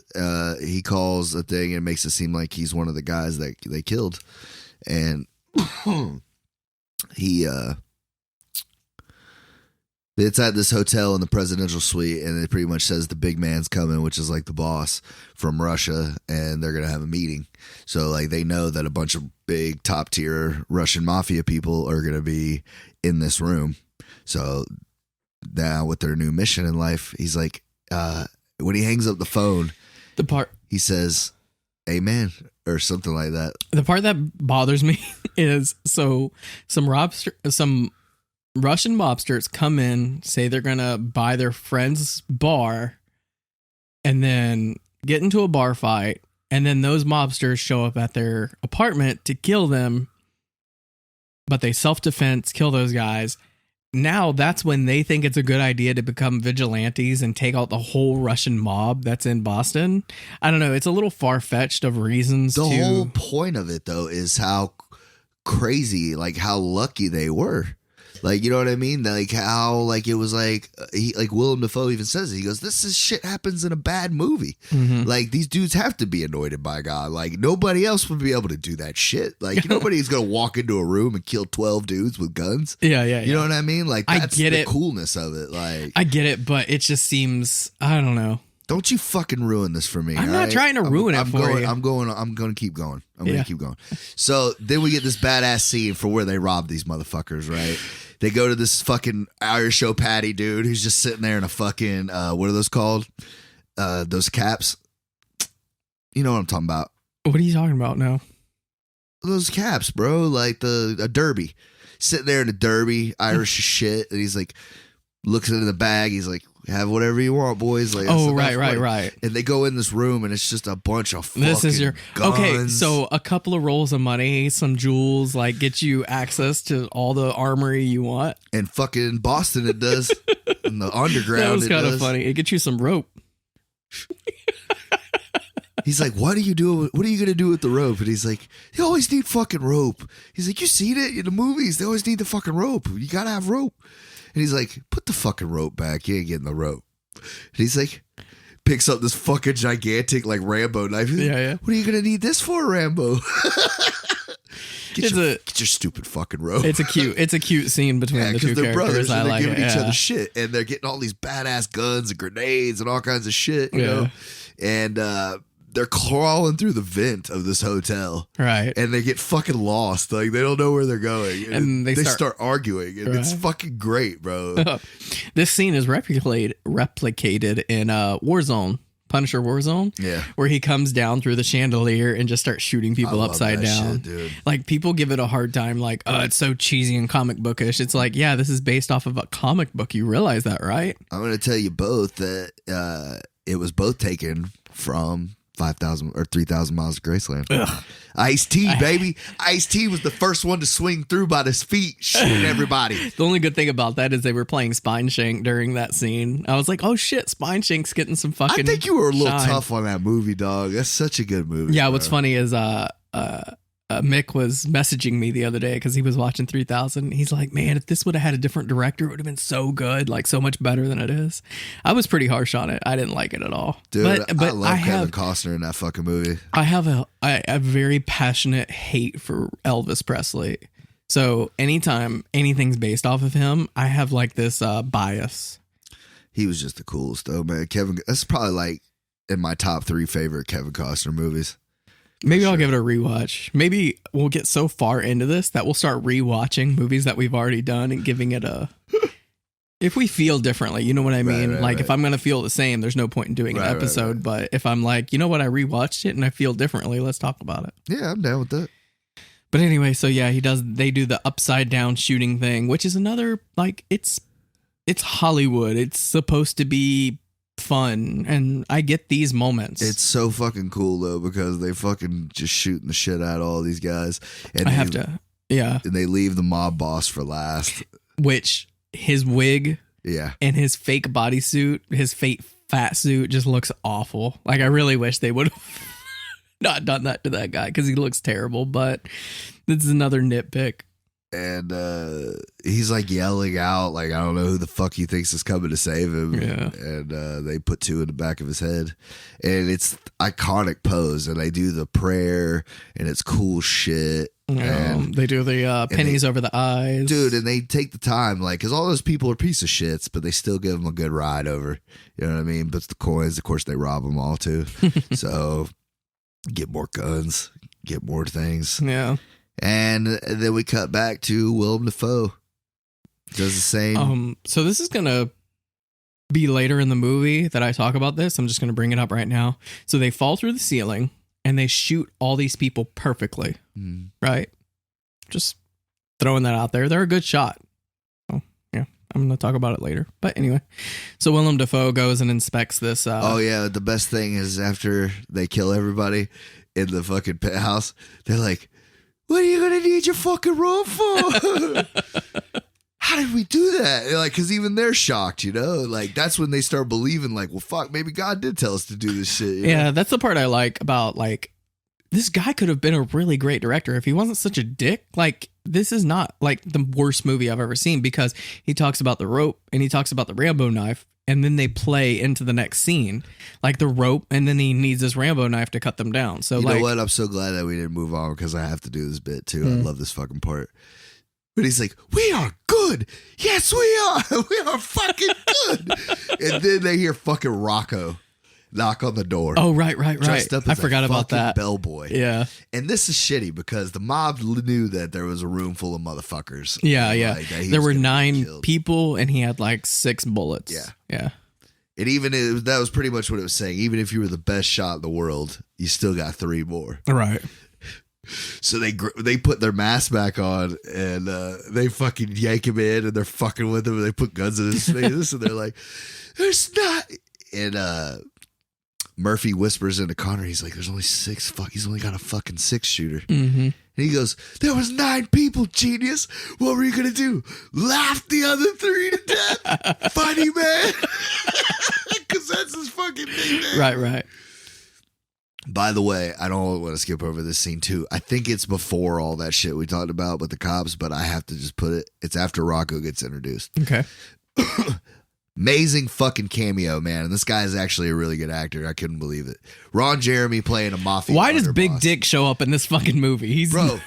he calls a thing and makes it seem like he's one of the guys that they killed. And it's at this hotel in the presidential suite, and it pretty much says the big man's coming, which is like the boss from Russia, and they're gonna have a meeting. So like they know that a bunch of big top tier Russian mafia people are gonna be in this room. So now with their new mission in life, he's like, when he hangs up the phone, he says, "Amen." Or something like that. The part that bothers me is some Russian mobsters come in, say they're gonna buy their friend's bar, and then get into a bar fight, and then those mobsters show up at their apartment to kill them, but they self-defense, kill those guys. Now that's when they think it's a good idea to become vigilantes and take out the whole Russian mob that's in Boston. I don't know. It's a little far-fetched of reasons. The whole point of it, though, is how crazy, like how lucky they were. Like, you know what I mean? Like how, like, it was like, like Willem Dafoe even says it. He goes, this is shit happens in a bad movie. Like, these dudes have to be anointed by God. Like, nobody else would be able to do that shit. Like, nobody's going to walk into a room and kill 12 dudes with guns. Yeah. You know what I mean? Like, that's the coolness of it. Like, I get it, but it just seems, I don't know. Don't you fucking ruin this for me. I'm not trying to ruin it for you. I'm going to keep going. I'm going to keep going. So then we get this badass scene for where they rob these motherfuckers, right? They go to this fucking Irish show patty dude who's just sitting there in a fucking, what are those called? Those caps. You know what I'm talking about. What are you talking about now? Those caps, bro. Like a derby. Sitting there in a derby, Irish as shit. And he's like, looks into the bag. He's like, have whatever you want, boys. Like, right. And they go in this room, and it's just a bunch of fucking guns. Okay, so a couple of rolls of money, some jewels, like get you access to all the armory you want. And fucking Boston, it does. In the underground, that was kind of funny. It gets you some rope. He's like, what are you doing? What are you going to do with the rope? And he's like, they always need fucking rope. He's like, you seen it in the movies. They always need the fucking rope. You got to have rope. And he's like, put the fucking rope back. You ain't getting the rope. And he's like, picks up this fucking gigantic, like, Rambo knife. Yeah. What are you going to need this for, Rambo? Get your stupid fucking rope. It's a cute scene between the two characters. Brothers, and they're giving each other shit. And they're getting all these badass guns and grenades and all kinds of shit, you know? And they're crawling through the vent of this hotel. Right. And they get fucking lost. Like, they don't know where they're going. And they start arguing. And it's fucking great, bro. This scene is replicated in Warzone. Punisher Warzone. Yeah. Where he comes down through the chandelier and just starts shooting people upside down. Shit, dude. Like, people give it a hard time, like, oh, it's so cheesy and comic bookish. It's like, yeah, this is based off of a comic book. You realize that, right? I'm going to tell you both that it was both taken from 5,000 or 3,000 Miles of Graceland. Ice-T, baby. Ice-T was the first one to swing through by his feet, shooting everybody. The only good thing about that is they were playing Spine Shank during that scene. I was like, oh shit, Spine Shank's getting some fucking I think you were a little shine. tough on that movie, dog. That's such a good movie. Yeah, bro. What's funny is Mick was messaging me the other day because he was watching 3000. He's like, man, if this would have had a different director, it would have been so good, like so much better than it is. I was pretty harsh on it. I didn't like it at all. Dude, but I love Kevin Costner in that fucking movie. I have a very passionate hate for Elvis Presley. So anytime anything's based off of him, I have like this bias. He was just the coolest though, man. That's probably like in my top 3 favorite Kevin Costner movies. Maybe I'll give it a rewatch. Maybe we'll get so far into this that we'll start rewatching movies that we've already done and giving it a... If we feel differently, you know what I mean? Right. If I'm going to feel the same, there's no point in doing an episode. But if I'm like, you know what, I rewatched it and I feel differently, let's talk about it. Yeah, I'm down with that. But anyway, so yeah, they do the upside down shooting thing, which is another, like, it's Hollywood. It's supposed to be fun, and I get these moments. It's so fucking cool though, because they fucking just shooting the shit out of all these guys, and and they leave the mob boss for last, which his wig and his fake bodysuit, his fake fat suit just looks awful. Like, I really wish they would have not done that to that guy because he looks terrible, but this is another nitpick. And he's like yelling out, like, I don't know who the fuck he thinks is coming to save him. Yeah. And they put 2 in the back of his head. And it's iconic pose. And they do the prayer. And it's cool shit. And they do the pennies over the eyes. Dude, and they take the time, like, because all those people are piece of shits, but they still give them a good ride over. You know what I mean? But the coins, of course, they rob them all too. So get more guns, get more things. Yeah. And then we cut back to Willem Dafoe. Does the same. So this is going to be later in the movie that I talk about this. I'm just going to bring it up right now. So they fall through the ceiling and they shoot all these people perfectly. Right? Just throwing that out there. They're a good shot. Oh, yeah. I'm going to talk about it later. But anyway. So Willem Dafoe goes and inspects this. The best thing is after they kill everybody in the fucking penthouse, they're like, what are you going to need your fucking rope for? How did we do that? Like, because even they're shocked, you know? Like, that's when they start believing, like, well, fuck, maybe God did tell us to do this shit. Yeah, that's the part I like about, like, this guy could have been a really great director if he wasn't such a dick. Like, this is not like the worst movie I've ever seen, because he talks about the rope and he talks about the Rambo knife, and then they play into the next scene, like the rope, and then he needs this Rambo knife to cut them down. So, you know what? I'm so glad that we didn't move on, because I have to do this bit too. I love this fucking part. But he's like, "We are good. Yes, we are. We are fucking good." And then they hear fucking Rocco knock on the door. Oh, right. Dressed up as I forgot about that. Bellboy. Yeah. And this is shitty because the mob knew that there was a room full of motherfuckers. Yeah. Like, there were 9 people and he had like 6 bullets. Yeah. And even that was pretty much what it was saying. Even if you were the best shot in the world, you still got 3 more. Right. So they put their mask back on and they fucking yank him in and they're fucking with him and they put guns in his face and they're like, "There's not." And Murphy whispers into Connor, he's like, "There's only 6. He's only got a fucking 6-shooter." Mm-hmm. And he goes, "There was 9 people, genius. What were you gonna do? Laugh the other 3 to death? Funny, man." Because that's his fucking nickname. Right. By the way, I don't want to skip over this scene too. I think it's before all that shit we talked about with the cops, but I have to just put it. It's after Rocco gets introduced. Okay. Amazing fucking cameo, man. And this guy is actually a really good actor. I couldn't believe it. Ron Jeremy playing a mafia. Why does Big boss. Dick show up in this fucking movie? Bro,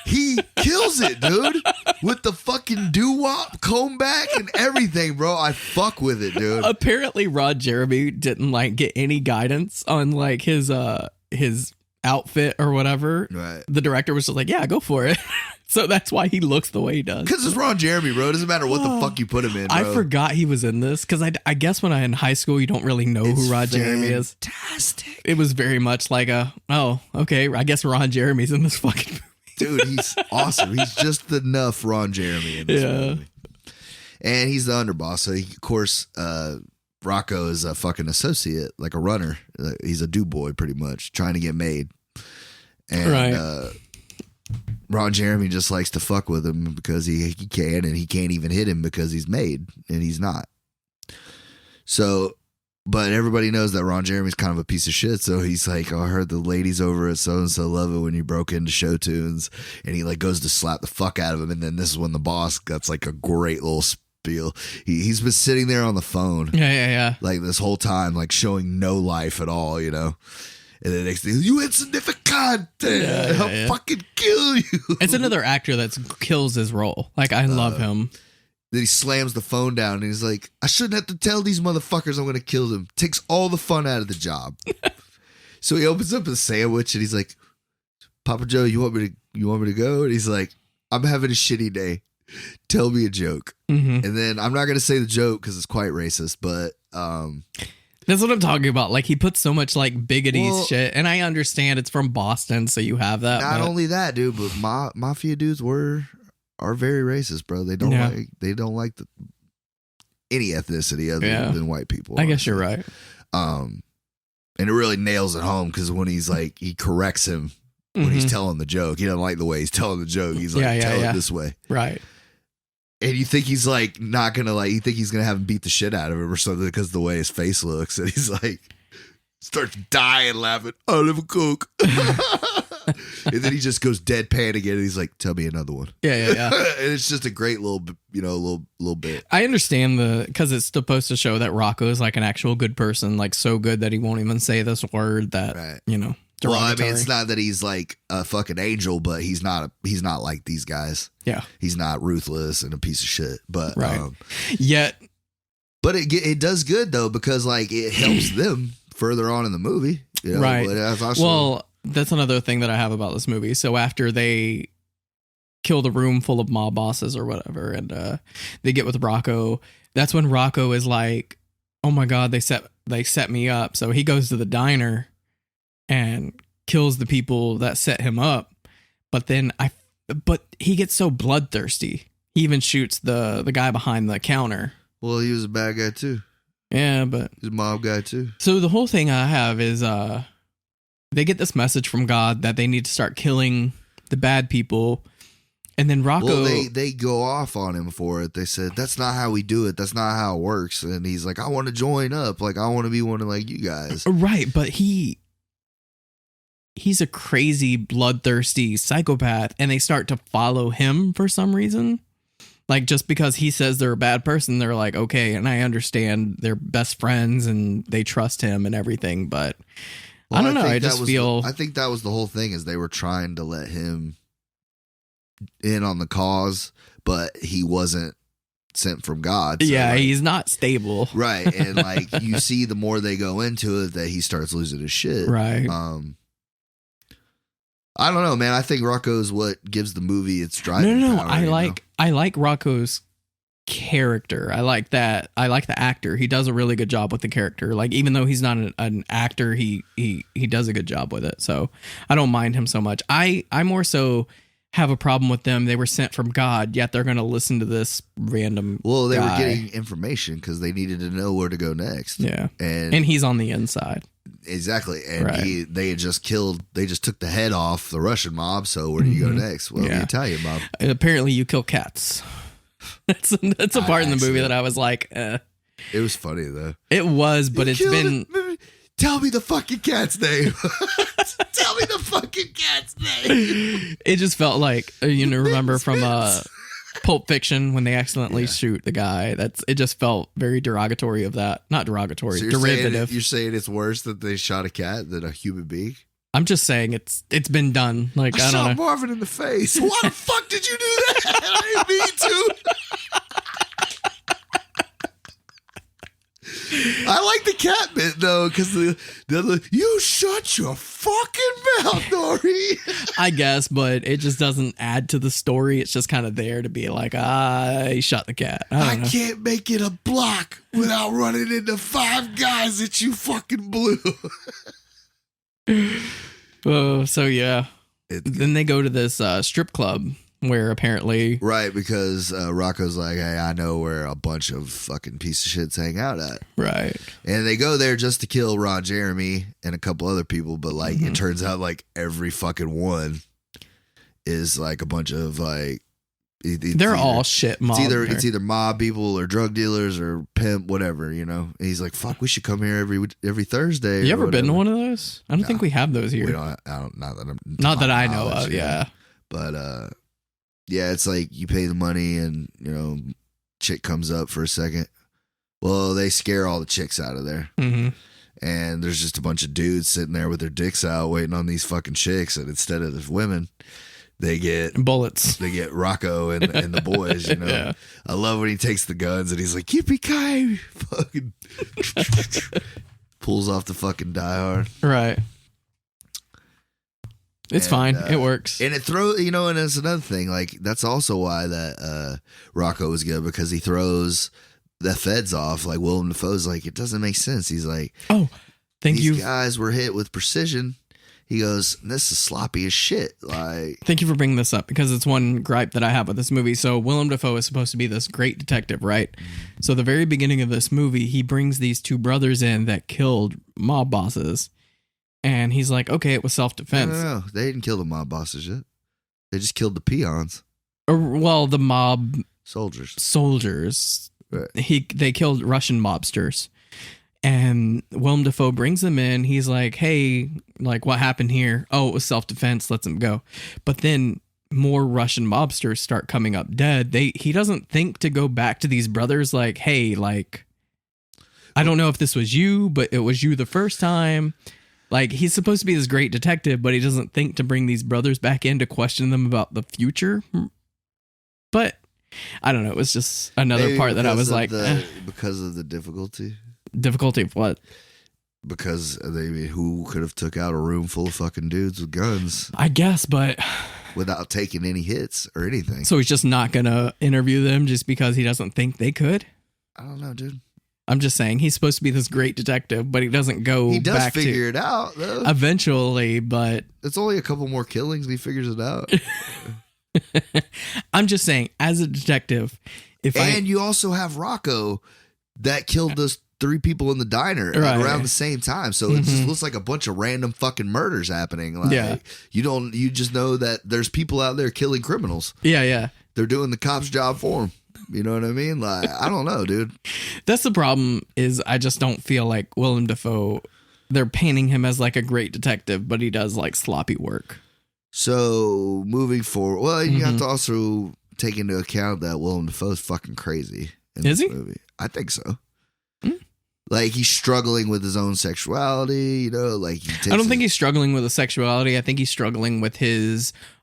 he kills it, dude. With the fucking doo-wop, comb back, and everything, bro. I fuck with it, dude. Apparently, Ron Jeremy didn't like get any guidance on like his outfit or whatever. Right. The director was just like, "Yeah, go for it." So that's why he looks the way he does. Because it's Ron Jeremy, bro. It doesn't matter what the fuck you put him in, bro. I forgot he was in this because I guess when in high school you don't really know who Ron Jeremy is. Fantastic. It was very much like okay, I guess Ron Jeremy's in this fucking movie. Dude, he's awesome. He's just enough Ron Jeremy in this movie. And he's the underboss. So, of course, Rocco is a fucking associate, like a runner. He's a do-boy, pretty much, trying to get made. And Ron Jeremy just likes to fuck with him because he can, and he can't even hit him because he's made, and he's not. So, but everybody knows that Ron Jeremy's kind of a piece of shit. So he's like, "Oh, I heard the ladies over at so-and-so love it when you broke into Show Tunes." And he like goes to slap the fuck out of him. And then this is when the boss gets like a great little spiel. He's been sitting there on the phone. Yeah. Like this whole time, like showing no life at all, you know? And then next thing, "You insignificant! I'll fucking kill you." It's another actor that kills his role. Like, I love him. Then he slams the phone down and he's like, "I shouldn't have to tell these motherfuckers I'm going to kill them." Takes all the fun out of the job. So he opens up a sandwich and he's like, "Papa Joe, you want me to go?" And he's like, "I'm having a shitty day. Tell me a joke." Mm-hmm. And then I'm not going to say the joke because it's quite racist, but that's what I'm talking about. Like, he puts so much like biggity shit, and I understand it's from Boston, so you have that. Not only that, dude, but mafia dudes are very racist, bro. They don't like any ethnicity other than white people. I guess you're right. And it really nails it home because when he's like, he corrects him when he's telling the joke. He doesn't like the way he's telling the joke. He's like, tell it this way. Right. And you think he's like not gonna you think he's gonna have him beat the shit out of him or something because of the way his face looks. And he's like, starts dying laughing. "I'll have a Coke." And then he just goes deadpan again and he's like, "Tell me another one." Yeah. And it's just a great little bit. I understand because it's supposed to show that Rocco is like an actual good person, like so good that he won't even say this word that, derogatory. Well, I mean, it's not that he's like a fucking angel, but he's not like these guys. Yeah. He's not ruthless and a piece of shit. But yet, but it does good though, because like it helps them further on in the movie. You know? Right. Well, that's another thing that I have about this movie. So after they kill the room full of mob bosses or whatever, and they get with Rocco, that's when Rocco is like, "Oh my God, they set me up." So he goes to the diner and kills the people that set him up. But he gets so bloodthirsty. He even shoots the guy behind the counter. Well, he was a bad guy too. Yeah, but he's a mob guy too. So the whole thing I have is they get this message from God that they need to start killing the bad people. And then Rocco... Well, they go off on him for it. They said, "That's not how we do it. That's not how it works." And he's like, "I want to join up. Like, I want to be one of like you guys." Right, but he he's a crazy, bloodthirsty psychopath, and they start to follow him for some reason. Like, just because he says they're a bad person, they're like, okay, and I understand they're best friends and they trust him and everything, but I don't know. I just feel... I think that was the whole thing, is they were trying to let him in on the cause, but he wasn't sent from God. So yeah, like, he's not stable. Right. And like, you see the more they go into it that he starts losing his shit. Right. I don't know, man. I think Rocco's what gives the movie its driving power. I like Rocco's character. I like that. I like the actor. He does a really good job with the character. Like, even though he's not an actor, he does a good job with it. So I don't mind him so much. I more so have a problem with them. They were sent from God, yet they're going to listen to this random Well, they guy. were getting information because they needed to know where to go next. Yeah. And he's on the inside. Exactly. And Right. they just took the head off the Russian mob. So where do you go next? Well, the Italian mob. Apparently you kill cats. That's a part in the movie that I was like, It was funny though. It was, but it's been... Tell me the fucking cat's name. Tell me the fucking cat's name. It just felt like, remember from Pulp Fiction when they accidentally shoot the guy. It just felt very derogatory of that. Not derogatory, so derivative. You're saying it's worse that they shot a cat than a human being? I'm just saying it's been done. Like, I don't shot know. Marvin in the face. Why the fuck did you do that? I didn't mean to. I like the cat bit though, because the you shut your fucking mouth, Nori. I guess, but it just doesn't add to the story. It's just kind of there to be like, he shot the cat. I can't make it a block without running into 5 guys that you fucking blew. Oh, so yeah. Then they go to this strip club where apparently... Right, because Rocco's like, hey, I know where a bunch of fucking piece of shits hang out at. Right. And they go there just to kill Ron Jeremy and a couple other people, but like it turns out like every fucking one is like a bunch of like... They're all shit mob. It's either mob people or drug dealers or pimp, whatever, And he's like, fuck, we should come here every Thursday. You ever been to one of those? I don't think we have those here. We don't, not that I know of, yeah. But yeah, it's like you pay the money and, chick comes up for a second. Well, they scare all the chicks out of there. Mm-hmm. And there's just a bunch of dudes sitting there with their dicks out waiting on these fucking chicks. And instead of the women, they get bullets. They get Rocco and the boys, Yeah. I love when he takes the guns and he's like, yippee-ki-yay, fucking pulls off the fucking Die Hard. Right. It's fine. It works. And it throws, and it's another thing. Like, that's also why that Rocco was good, because he throws the feds off. Like, Willem Dafoe's like, it doesn't make sense. He's like, oh, these guys were hit with precision. He goes, this is sloppy as shit. Like, thank you for bringing this up, because it's one gripe that I have with this movie. So Willem Dafoe is supposed to be this great detective, right? So the very beginning of this movie, he brings these 2 brothers in that killed mob bosses. And he's like, okay, it was self-defense. No, they didn't kill the mob bosses yet. They just killed the peons. Well, the mob soldiers. Right. They killed Russian mobsters. And Willem Dafoe brings them in. He's like, hey, like, what happened here? Oh, it was self-defense. Let's them go. But then more Russian mobsters start coming up dead. He doesn't think to go back to these brothers like, hey, like, I don't know if this was you, but it was you the first time. Like, he's supposed to be this great detective, but he doesn't think to bring these brothers back in to question them about the future. But I don't know. It was just another part that I was like, because of the difficulty. Difficulty of what? Because who could have took out a room full of fucking dudes with guns? I guess, but without taking any hits or anything. So he's just not gonna interview them just because he doesn't think they could? I don't know, dude. I'm just saying, he's supposed to be this great detective, but he doesn't go back. He does figure it out, though. Eventually, but... It's only a couple more killings and he figures it out. I'm just saying, as a detective, you also have Rocco that killed those 3 people in the diner around the same time. So it just looks like a bunch of random fucking murders happening. Like, you just know that there's people out there killing criminals. Yeah. They're doing the cop's job for them. You know what I mean? Like, I don't know, dude. That's the problem, is I just don't feel like Willem Dafoe they're painting him as like a great detective, but he does like sloppy work. So moving forward, well, you have to also take into account that Willem Dafoe's fucking crazy in this movie. I think so. Like, he's struggling with his own sexuality, you know, like I don't think he's struggling with his sexuality. I think he's struggling with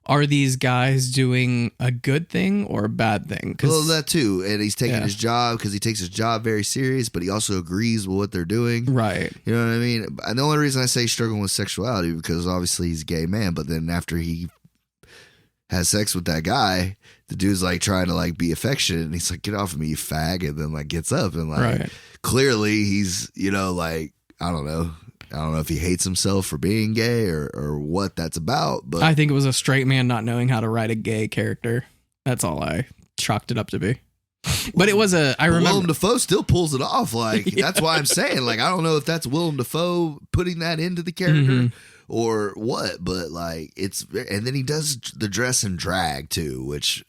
are these guys doing a good thing or a bad thing? Well, that too. And he's taking his job because he takes his job very serious, but he also agrees with what they're doing. Right. You know what I mean? And the only reason I say he's struggling with sexuality because obviously he's a gay man, but then after he has sex with that guy, the dude's like trying to like be affectionate and he's like, get off of me, you fag, and then like gets up and like clearly he's, you know, like, I don't know if he hates himself for being gay or what that's about, but I think it was a straight man not knowing how to write a gay character. That's all I chalked it up to be. But it was I remember Willem Dafoe still pulls it off. Like that's why I'm saying, like, I don't know if that's Willem Dafoe putting that into the character or what, but like and then he does the dress and drag too, which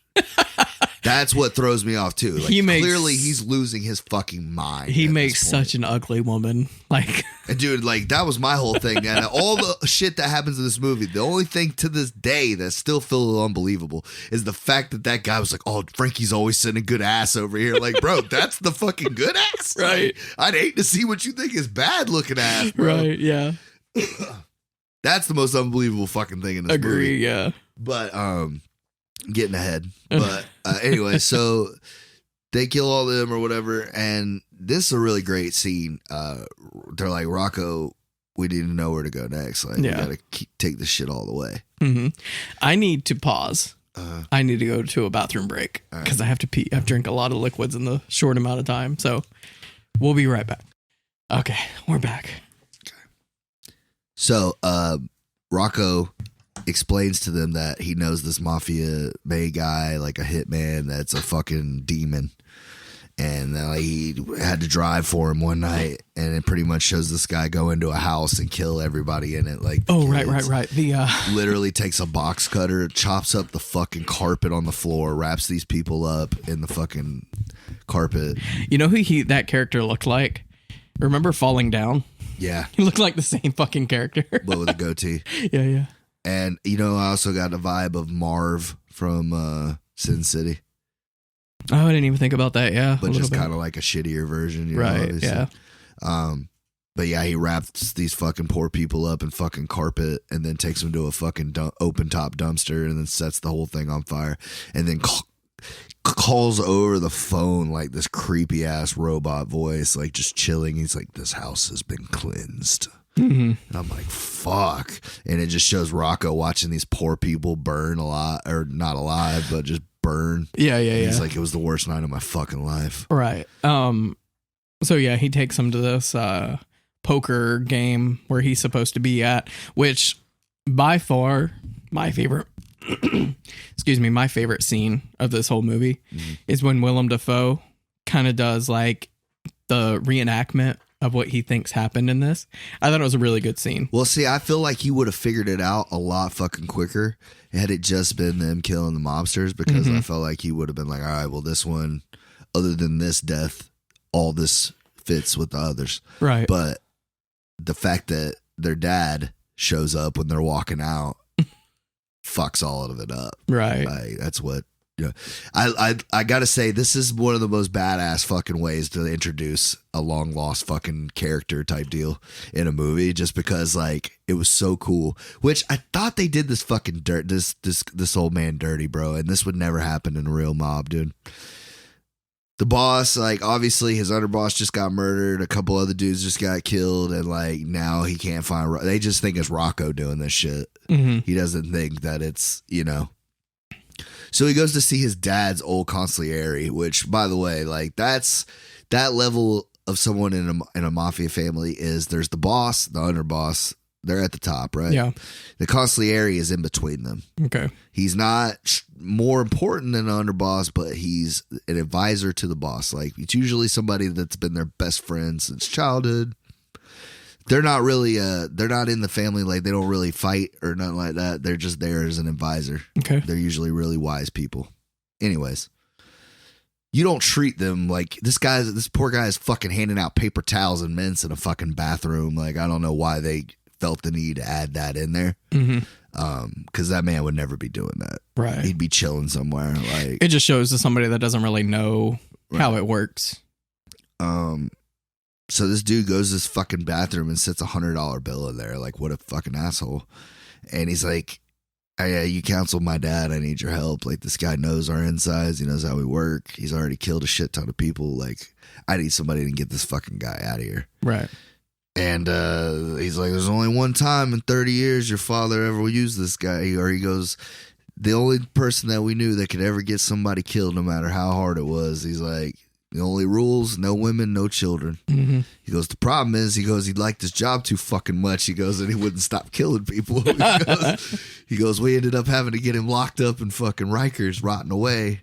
that's what throws me off too. Like, clearly he's losing his fucking mind. He makes such an ugly woman. Like, dude, like that was my whole thing. And all the shit that happens in this movie, the only thing to this day that still feels unbelievable is the fact that guy was like, oh, Frankie's always sending good ass over here. Like, bro, that's the fucking good ass. Right. Like, I'd hate to see what you think is bad looking ass, bro. Right. Yeah. That's the most unbelievable fucking thing in this movie. Agree. Yeah. But, getting ahead. But anyway, so they kill all of them or whatever, and this is a really great scene. They're like, Rocco, we need to know where to go next. Like, we gotta take this shit all the way. I need to pause. I need to go to a bathroom break because I have to pee. I've drank a lot of liquids in the short amount of time, so we'll be right back. Okay, we're back. Okay. So Rocco explains to them that he knows this mafia May guy, like a hitman that's a fucking demon, and he had to drive for him one night, and it pretty much shows this guy go into a house and kill everybody in it. Like, right. The literally takes a box cutter, chops up the fucking carpet on the floor, wraps these people up in the fucking carpet. You know who that character looked like? Remember Falling Down? Yeah, he looked like the same fucking character, but with a goatee. Yeah. And, you know, I also got a vibe of Marv from Sin City. Oh, I didn't even think about that, yeah. But just kind of like a shittier version, you know, obviously. Yeah. But yeah, he wraps these fucking poor people up in fucking carpet and then takes them to a fucking open top dumpster and then sets the whole thing on fire and then calls over the phone like this creepy ass robot voice, like just chilling. He's like, this house has been cleansed. And I'm like, fuck. And it just shows Rocco watching these poor people burn a lot, or not alive, but just burn. Yeah. He's like, it was the worst night of my fucking life. Right. So yeah, he takes him to this poker game where he's supposed to be at, which by far my favorite my favorite scene of this whole movie is when Willem Dafoe kind of does like the reenactment of what he thinks happened in this. I thought it was a really good scene. Well, see, I feel like he would have figured it out a lot fucking quicker had it just been them killing the mobsters, because I felt like he would have been like, all right, well, this one, other than this death, all this fits with the others. Right. But the fact that their dad shows up when they're walking out fucks all of it up. Right. Like, that's what, you know, I gotta say, this is one of the most badass fucking ways to introduce a long lost fucking character type deal in a movie, just because like it was so cool. Which I thought they did this fucking this old man dirty, bro, and this would never happen in a real mob, dude. The boss, like, obviously his underboss just got murdered, a couple other dudes just got killed, and like now he can't find. They just think it's Rocco doing this shit. He doesn't think that it's, you know. So he goes to see his dad's old consigliere, which, by the way, like that level of someone in a mafia family is there's the boss, the underboss, they're at the top, right? Yeah. The consigliere is in between them. Okay. He's not more important than an underboss, but he's an advisor to the boss. Like, it's usually somebody that's been their best friend since childhood. They're not really, they're not in the family, like they don't really fight or nothing like that. They're just there as an advisor. Okay. They're usually really wise people. Anyways, you don't treat them like this poor guy is fucking handing out paper towels and mints in a fucking bathroom. Like, I don't know why they felt the need to add that in there. Because that man would never be doing that. Right. He'd be chilling somewhere. Like, it just shows to somebody that doesn't really know how it works. So this dude goes to this fucking bathroom and sets $100 bill in there. Like, what a fucking asshole. And he's like, hey, you counseled my dad. I need your help. Like, this guy knows our insides. He knows how we work. He's already killed a shit ton of people. Like, I need somebody to get this fucking guy out of here. Right. And he's like, there's only one time in 30 years your father ever used this guy. Or he goes, the only person that we knew that could ever get somebody killed, no matter how hard it was. He's like, the only rules, no women, no children. He goes, the problem is, he goes, he liked his job too fucking much. He goes, and he wouldn't stop killing people. He goes, we ended up having to get him locked up in fucking Rikers, rotting away.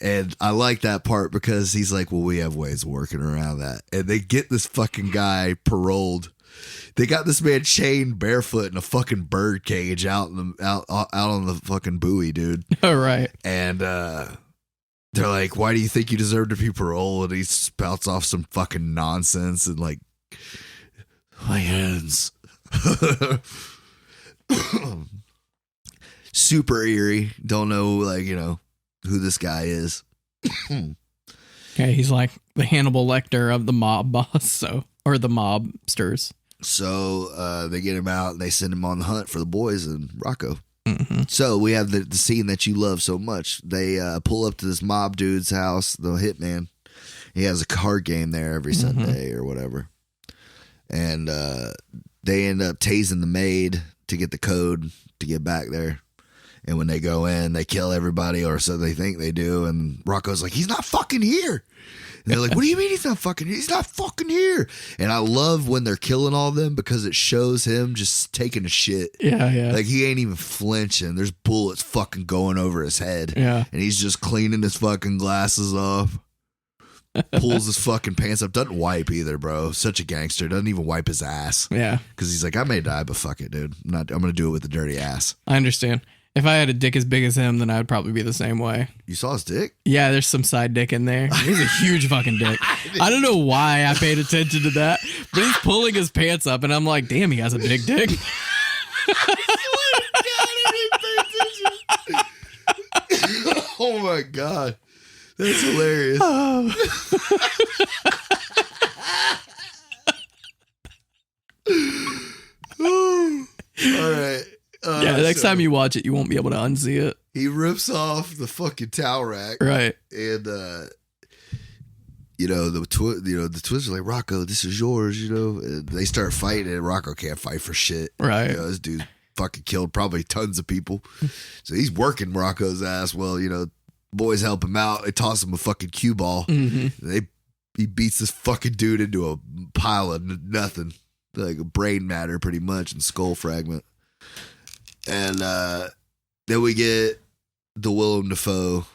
And I like that part because he's like, well, we have ways of working around that. And they get this fucking guy paroled. They got this man chained barefoot in a fucking bird cage out on the fucking buoy, dude. All right. And they're like, why do you think you deserve to be paroled? And he spouts off some fucking nonsense and like, my hands. Super eerie. Don't know, like, you know, who this guy is. Okay, he's like the Hannibal Lecter of the mob boss, or the mobsters. So they get him out and they send him on the hunt for the boys in Rocco. So we have the scene that you love so much. They pull up to this mob dude's house, the hitman. He has a card game there every Sunday or whatever. And they end up tasing the maid to get the code to get back there. And when they go in, they kill everybody, or so they think they do. And Rocco's like, he's not fucking here. And they're like, what do you mean he's not fucking here? He's not fucking here. And I love when they're killing all of them because it shows him just taking a shit. Yeah, yeah. Like, he ain't even flinching. There's bullets fucking going over his head. Yeah. And he's just cleaning his fucking glasses off. Pulls his fucking pants up. Doesn't wipe either, bro. Such a gangster. Doesn't even wipe his ass. Yeah. Because he's like, I may die, but fuck it, dude. I'm going to do it with a dirty ass. I understand. If I had a dick as big as him, then I would probably be the same way. You saw his dick? Yeah, there's some side dick in there. He's a huge fucking dick. I don't know why I paid attention to that, but he's pulling his pants up, and I'm like, damn, he has a big dick. Oh my God. That's hilarious. All right. Yeah, next time you watch it, you won't be able to unsee it. He rips off the fucking towel rack. Right. And, the twins are like, Rocco, this is yours, And they start fighting, and Rocco can't fight for shit. Right. This dude fucking killed probably tons of people. So he's working Rocco's ass. Well, boys help him out. They toss him a fucking cue ball. He beats this fucking dude into a pile of nothing. Like a brain matter, pretty much, and skull fragment. And then we get the Willem Dafoe,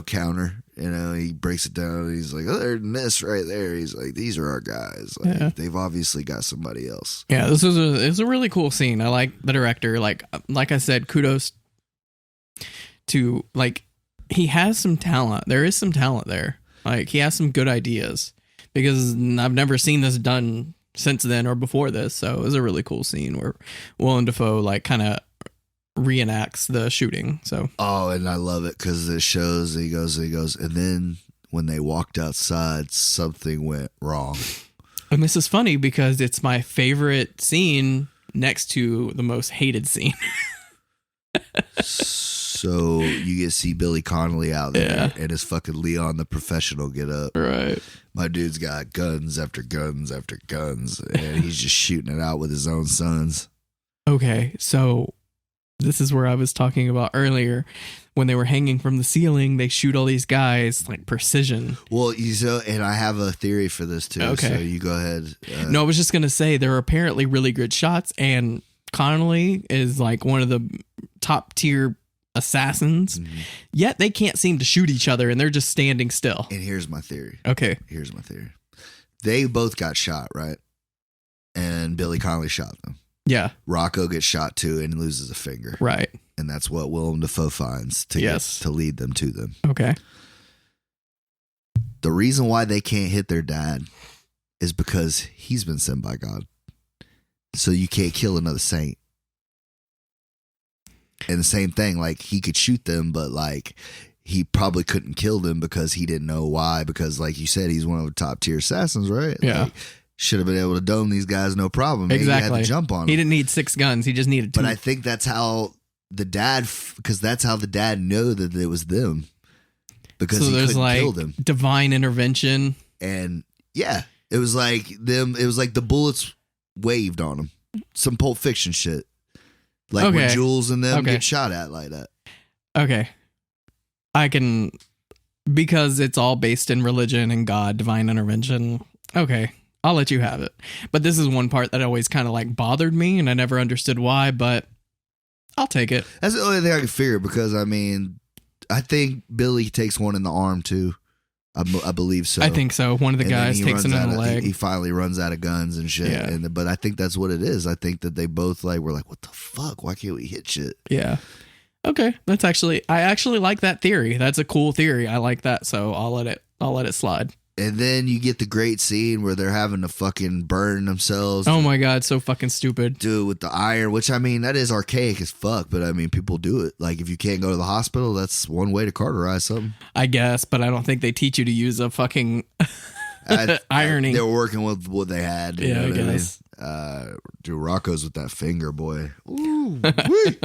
counter. He breaks it down. And he's like, other than this right there, he's like, these are our guys. Like, they've obviously got somebody else. Yeah, this is a really cool scene. I like the director. Like I said, kudos to, like, he has some talent. There is some talent there. Like, he has some good ideas, because I've never seen this done since then or before this. So it was a really cool scene where Willem Dafoe, like, kind of reenacts the shooting. So and I love it because it shows he goes, and then when they walked outside, something went wrong. And this is funny because it's my favorite scene next to the most hated scene. So you get to see Billy Connolly out there and his fucking Leon the Professional get up. Right. My dude's got guns after guns after guns, and he's just shooting it out with his own sons. Okay, so this is where I was talking about earlier. When they were hanging from the ceiling, they shoot all these guys like precision. Well, and I have a theory for this too. Okay. So you go ahead. No, I was just going to say there are apparently really good shots, and Connolly is like one of the top tier assassins. Yet they can't seem to shoot each other, and they're just standing still. And here's my theory. Okay. Here's my theory. They both got shot, right? And Billy Connolly shot them. Yeah. Rocco gets shot too and loses a finger. Right. And that's what Willem Dafoe finds to lead them to them. Okay. The reason why they can't hit their dad is because he's been sent by God. So you can't kill another saint. And the same thing, like he could shoot them, but like he probably couldn't kill them because he didn't know why. Because like you said, he's one of the top tier assassins, right? Yeah. Like, should have been able to dome these guys, no problem. Exactly. He had to jump on them. He didn't need 6 guns. He just needed 2. But I think that's how the dad, because that's how the dad knew that it was them. Because so he there's couldn't like kill them. Divine intervention. And yeah, it was like them. It was like the bullets waved on them. Some Pulp Fiction shit. Like when Jules and them get shot at like that. Okay. I can, because it's all based in religion and God, divine intervention. Okay. I'll let you have it. But this is one part that always kind of like bothered me and I never understood why, but I'll take it. That's the only thing I can figure because, I mean, I think Billy takes one in the arm too. I believe so. I think so. One of the guys takes him in the leg. He finally runs out of guns and shit. Yeah. But I think that's what it is. I think that they both like were like, what the fuck? Why can't we hit shit? Yeah. Okay. I actually like that theory. That's a cool theory. I like that. So I'll let it slide. And then you get the great scene where they're having to fucking burn themselves. Oh my God, so fucking stupid. Dude, with the iron, which I mean, that is archaic as fuck, but I mean, people do it. Like, if you can't go to the hospital, that's one way to cauterize something. I guess, but I don't think they teach you to use a fucking ironing. They were working with what they had. Yeah, I guess. Dude, Rocco's with that finger, boy. Ooh, wee.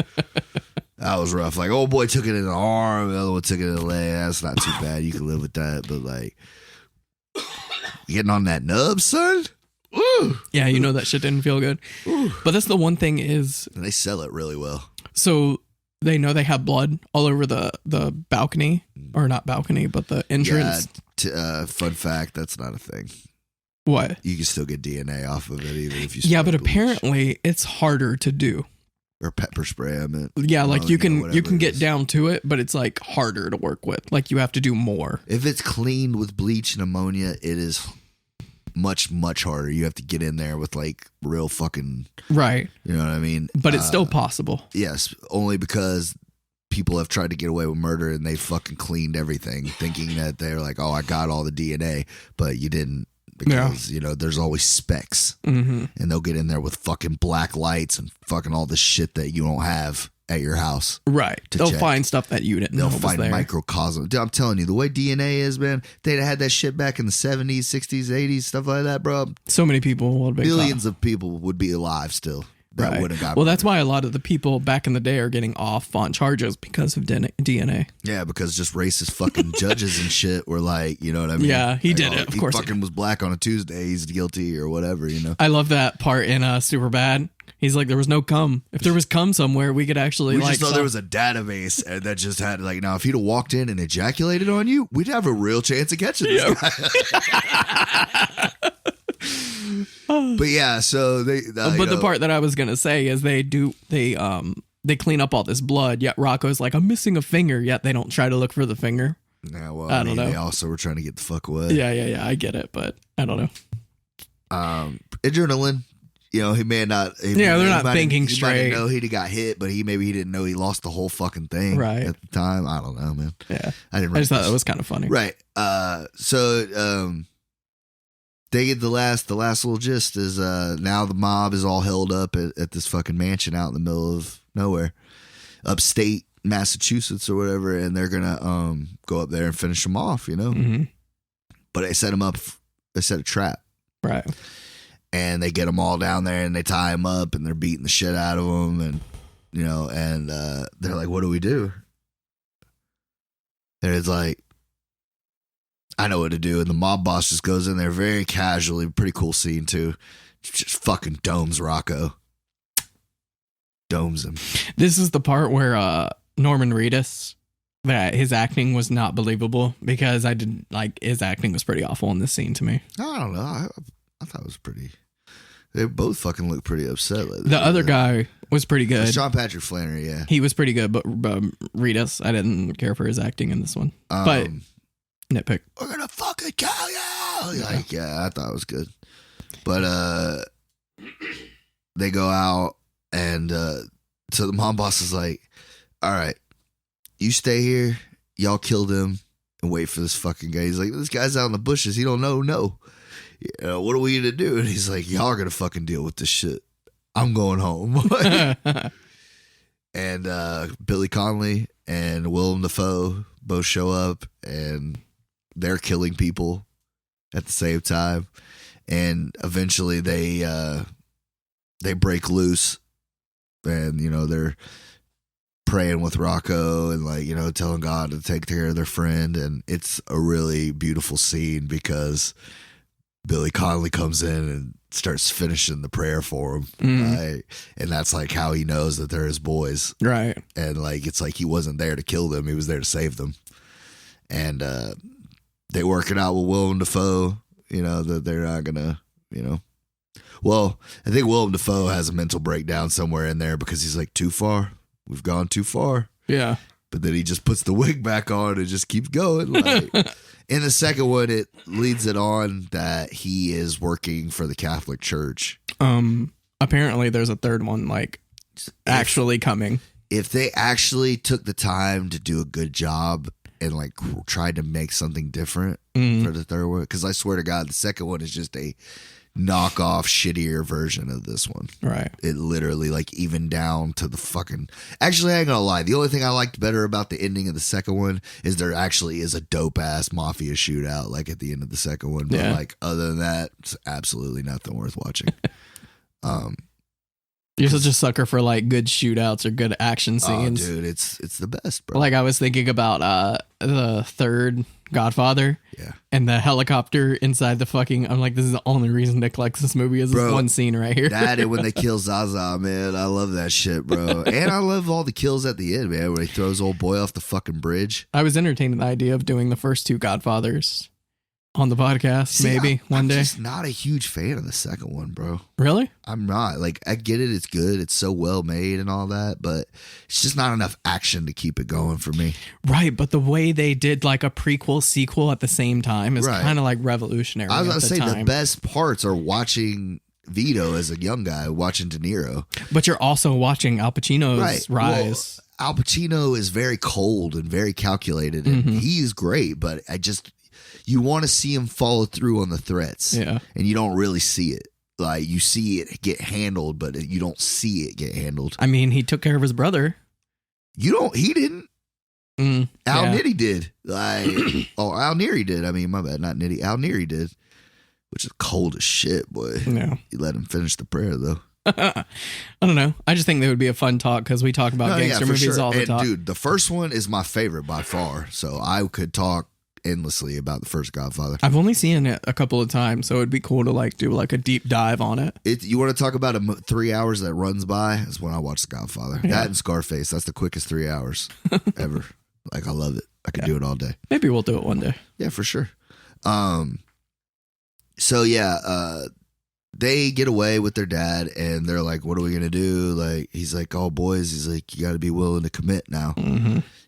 That was rough. Like, old boy took it in the arm, the other one took it in the leg. That's not too bad. You can live with that, but like, getting on that nub, son. Ooh. Yeah, you know that shit didn't feel good. Ooh. But that's the one thing is, And they sell it really well. So they know they have blood all over the balcony, or not balcony, but the entrance. Yeah, fun fact, that's not a thing. What? You can still get DNA off of it even if you. Yeah, but bleach. apparently it's harder to do. Or pepper spray, I meant. Yeah, like you can get down to it, but it's like harder to work with. Like you have to do more. If it's cleaned with bleach and ammonia, it is much, much harder. You have to get in there with like real fucking. Right. You know what I mean? But it's still possible. Yes, only because people have tried to get away with murder and they fucking cleaned everything, thinking that they're like, oh, I got all the DNA, but you didn't. Because, you know, there's always specs. Mm-hmm. And they'll get in there with fucking black lights and fucking all this shit that you don't have at your house. Right. They'll find stuff that you didn't know was there. They'll find microcosm. Dude, I'm telling you, the way DNA is, man, they'd had that shit back in the 70s, 60s, 80s, stuff like that, bro. So many people would be Billions of people would be alive still. That would have got well, that's why a lot of the people back in the day are getting off on charges because of DNA. Yeah, because just racist fucking judges and shit were like, you know what I mean? Yeah, he like, did it. Of course, he fucking was black on a Tuesday. He's guilty or whatever, you know. I love that part in Superbad. He's like, there was no cum. If there was cum somewhere, we could actually. We just thought there was a database and that just had like. Now, if he'd have walked in and ejaculated on you, we'd have a real chance of catching this guy. But yeah, so they. But the part that I was gonna say is they clean up all this blood. Yet Rocco's like, I'm missing a finger. Yet they don't try to look for the finger. Yeah, well, I don't know. They also were trying to get the fuck away. Yeah. I get it, but I don't know. Adrenaline. You know, he may not. They're not thinking straight. He might know he'd have got hit, but maybe he didn't know he lost the whole fucking thing at the time. I don't know, man. Yeah, I just thought that was kind of funny. Right. So they get the last little gist is now the mob is all held up at this fucking mansion out in the middle of nowhere, upstate Massachusetts or whatever, and they're gonna go up there and finish them off, you know. Mm-hmm. But they set them up. They set a trap. Right. And they get them all down there and they tie them up and they're beating the shit out of them and, you know, and they're like, what do we do? And it's like, I know what to do. And the mob boss just goes in there very casually. Pretty cool scene too. Just fucking domes Rocco. Domes him. This is the part where Norman Reedus, that his acting was not believable because I didn't like his acting was pretty awful in this scene to me. I don't know. I thought it was pretty. They both fucking look pretty upset. The other guy was pretty good. Sean Patrick Flannery, yeah. He was pretty good, but Reedus, I didn't care for his acting in this one. But nitpick. We're gonna fucking kill you! Like, yeah, I thought it was good. But they go out and so the mom boss is like, all right, you stay here, y'all kill them, and wait for this fucking guy. He's like, this guy's out in the bushes. He don't know. No. What are we going to do? And he's like, y'all are going to fucking deal with this shit. I'm going home. And Billy Connolly and Willem Dafoe both show up, and they're killing people at the same time. And eventually they break loose, and, they're praying with Rocco and, like, telling God to take care of their friend. And it's a really beautiful scene because Billy Connolly comes in and starts finishing the prayer for him. Right? And that's like how he knows that they're his boys. Right. And like, it's like he wasn't there to kill them. He was there to save them. And they work it out with Willem Dafoe, that they're not going to, well, I think Willem Dafoe has a mental breakdown somewhere in there because he's like, too far. We've gone too far. Yeah. But then he just puts the wig back on and just keeps going. Like, in the second one, it leads it on that he is working for the Catholic Church. Apparently there's a third one, like, actually coming. If they actually took the time to do a good job and, like, tried to make something different for the third one, because I swear to God, the second one is just a knockoff, shittier version of this one. Right. It literally, like, even down to the fucking... Actually, I ain't gonna lie. The only thing I liked better about the ending of the second one is there actually is a dope-ass mafia shootout, like, at the end of the second one. But, like, other than that, it's absolutely nothing worth watching. You're such a sucker for, like, good shootouts or good action scenes. Oh, dude, it's the best, bro. Like, I was thinking about the third Godfather. Yeah. And the helicopter inside the fucking... I'm like, this is the only reason Nick likes this movie is this one scene right here. That and when they kill Zaza, man. I love that shit, bro. And I love all the kills at the end, man, where he throws old boy off the fucking bridge. I was entertaining the idea of doing the first two Godfathers on the podcast, one day. I'm just not a huge fan of the second one, bro. Really? I'm not. Like, I get it. It's good. It's so well made and all that, but it's just not enough action to keep it going for me. Right. But the way they did like a prequel sequel at the same time is kind of like revolutionary. I was going to say the best parts are watching Vito as a young guy, watching De Niro. But you're also watching Al Pacino's rise. Well, Al Pacino is very cold and very calculated, and he's great, but you want to see him follow through on the threats. Yeah. And you don't really see it. Like, you see it get handled, but you don't see it get handled. I mean, he took care of his brother. He didn't. Al Nitty did. Like, Al Neri did. I mean, my bad, not Nitty. Al Neri did. Which is cold as shit, boy. No. You let him finish the prayer, though. I don't know. I just think they would be a fun talk because we talk about gangster movies all the time. Dude, the first one is my favorite by far. So I could talk endlessly about the first Godfather. I've only seen it a couple of times, so it'd be cool to like do like a deep dive on it. You want to talk about 3 hours that runs by? Is when I watch the Godfather. Yeah. That and Scarface. That's the quickest 3 hours ever. Like, I love it. I could do it all day. Maybe we'll do it one day. Yeah, for sure. So they get away with their dad, and they're like, "What are we gonna do?" Like, he's like, "Oh, boys," he's like, "You got to be willing to commit now."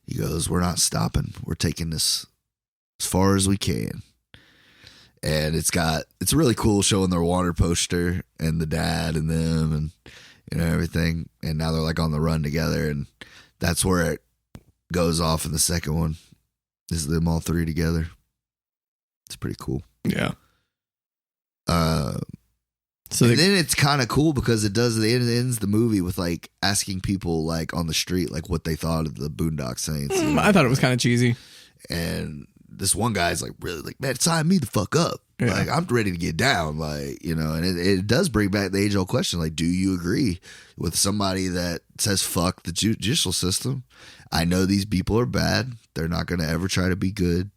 He goes, "We're not stopping. We're taking this as far as we can." And it's really cool showing their water poster and the dad and them and everything. And now they're like on the run together, and that's where it goes off in the second one. Is them all three together. It's pretty cool. Yeah. Then it's kind of cool because it ends the movie with like asking people like on the street like what they thought of the Boondock Saints. I thought it was kind of cheesy. And this one guy's like really like, "Man, sign me the fuck up. Yeah. Like, I'm ready to get down." Like, and it does bring back the age old question. Like, do you agree with somebody that says fuck the judicial system? I know these people are bad. They're not going to ever try to be good.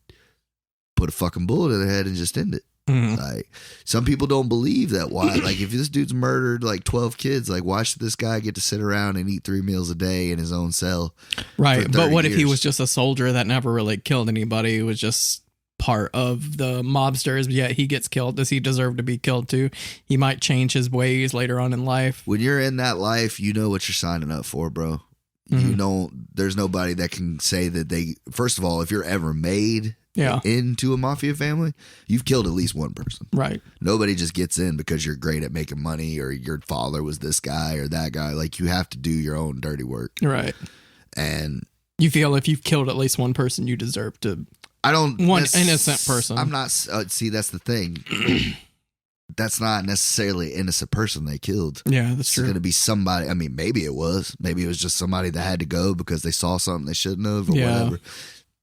Put a fucking bullet in their head and just end it. Like, some people don't believe that. Why? Like, if this dude's murdered like 12 kids, like, why should this guy get to sit around and eat 3 meals a day in his own cell? Right. But what if he was just a soldier that never really killed anybody? He was just part of the mobsters, yet he gets killed. Does he deserve to be killed too? He might change his ways later on in life. When you're in that life, you know what you're signing up for, bro. You know, there's nobody that can say that first of all, if you're ever made into a mafia family, you've killed at least one person. Right. Nobody just gets in because you're great at making money or your father was this guy or that guy. Like, you have to do your own dirty work. Right. And you feel if you've killed at least one person, you deserve to I don't. One innocent person. I'm not. See, that's the thing. That's not necessarily an innocent person they killed. Yeah, that's true. It's going to be somebody. I mean, maybe it was. Maybe it was just somebody that had to go because they saw something they shouldn't have or whatever.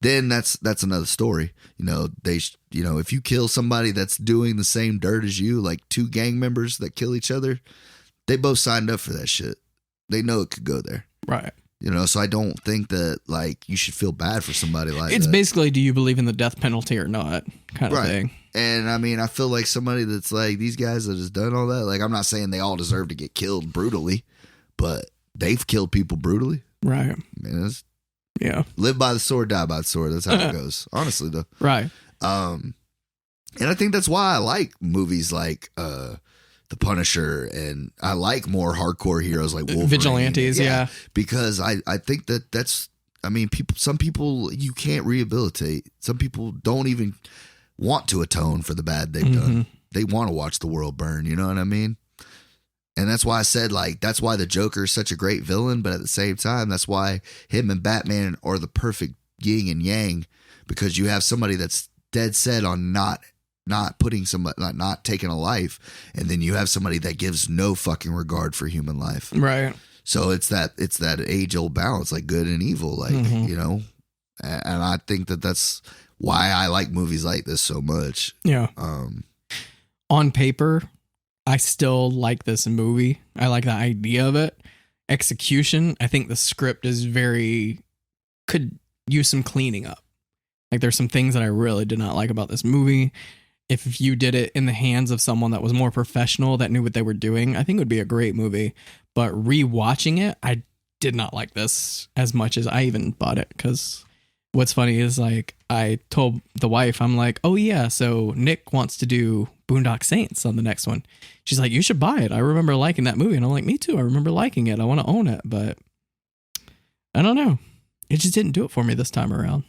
Then that's another story. If you kill somebody that's doing the same dirt as you, like two gang members that kill each other, they both signed up for that shit. They know it could go there. Right. So I don't think that like you should feel bad for somebody like that. It's basically, do you believe in the death penalty or not kind of thing. And I mean, I feel like somebody that's like these guys that has done all that, like I'm not saying they all deserve to get killed brutally, but they've killed people brutally. Right. I mean, live by the sword, die by the sword. That's how it goes. Honestly, though. Right. And I think that's why I like movies like The Punisher, and I like more hardcore heroes like Wolverine. Vigilantes, yeah. Because I think that's, I mean, some people you can't rehabilitate. Some people don't even want to atone for the bad they've done. They want to watch the world burn, you know what I mean? And that's why I said, like, that's why the Joker is such a great villain, but at the same time, that's why him and Batman are the perfect yin and yang, because you have somebody that's dead set on not putting somebody, not taking a life, and then you have somebody that gives no fucking regard for human life. Right. So it's that age old balance, like good and evil, like and I think that's why I like movies like this so much. Yeah. On paper, I still like this movie. I like the idea of it. Execution, I think the script is could use some cleaning up. Like there's some things that I really did not like about this movie. If you did it in the hands of someone that was more professional, that knew what they were doing, I think it would be a great movie. But rewatching it, I did not like this as much as I even bought it. Because what's funny is, like, I told the wife, I'm like, oh yeah, so Nick wants to do Boondock Saints on the next one. She's like, you should buy it. I remember liking that movie. And I'm like, me too. I remember liking it. I want to own it. But I don't know. It just didn't do it for me this time around.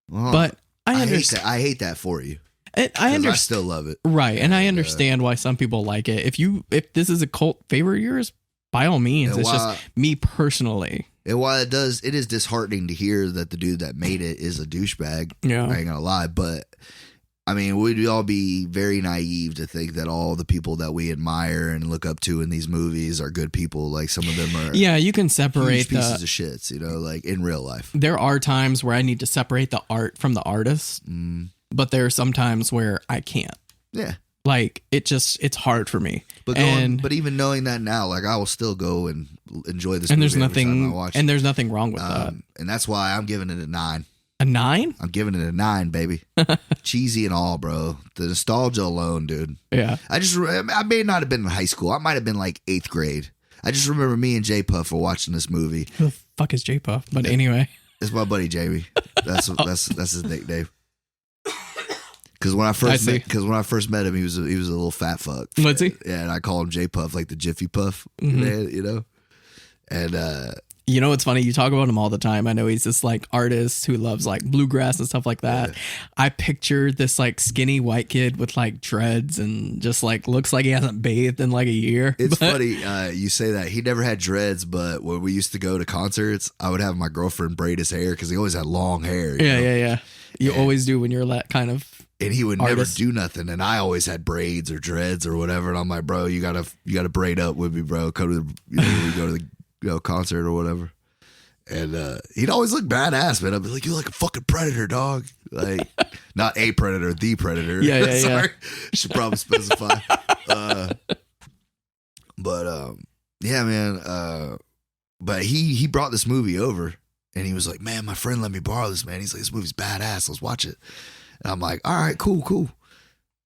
Well, but I understand. I hate that for you. I still love it. Right. And I understand why some people like it. If this is a cult favorite of yours, by all means. It's just me personally. And while it is disheartening to hear that the dude that made it is a douchebag. Yeah. I ain't gonna lie. But I mean, we'd all be very naive to think that all the people that we admire and look up to in these movies are good people. Like some of them are. Yeah, you can separate pieces of shits, like in real life. There are times where I need to separate the art from the artist, but there are some times where I can't. Yeah. Like it's hard for me. But even knowing that now, like I will still go and enjoy this. And movie there's nothing wrong with that. And that's why I'm giving it a 9. A 9? I'm giving it a 9, baby. Cheesy and all, bro. The nostalgia alone, dude. Yeah. I may not have been in high school. I might have been like 8th grade. I just remember me and J Puff were watching this movie. Who the fuck is J Puff? But anyway, it's my buddy Jamie. That's his nickname. Because when I first met him, he was a little fat fuck. Was he? Yeah, and I call him J Puff, like the Jiffy Puff, man, And you know, it's funny. You talk about him all the time. I know he's this like artist who loves like bluegrass and stuff like that. Yeah. I picture this like skinny white kid with like dreads and just like looks like he hasn't bathed in like a year. It's funny you say that. He never had dreads, but when we used to go to concerts, I would have my girlfriend braid his hair because he always had long hair. Yeah. You always do when you're that kind of. And he would never do nothing, and I always had braids or dreads or whatever. And I'm like, bro, you gotta braid up with me, bro. Come to we go to the concert or whatever. And he'd always look badass, man. I'd be like, you're like a fucking predator, dog. Like, not a predator, the predator. Yeah. Sorry, should probably specify. Yeah, man. But he brought this movie over, and he was like, man, my friend let me borrow this, man. He's like, this movie's badass. Let's watch it. And I'm like, all right, cool.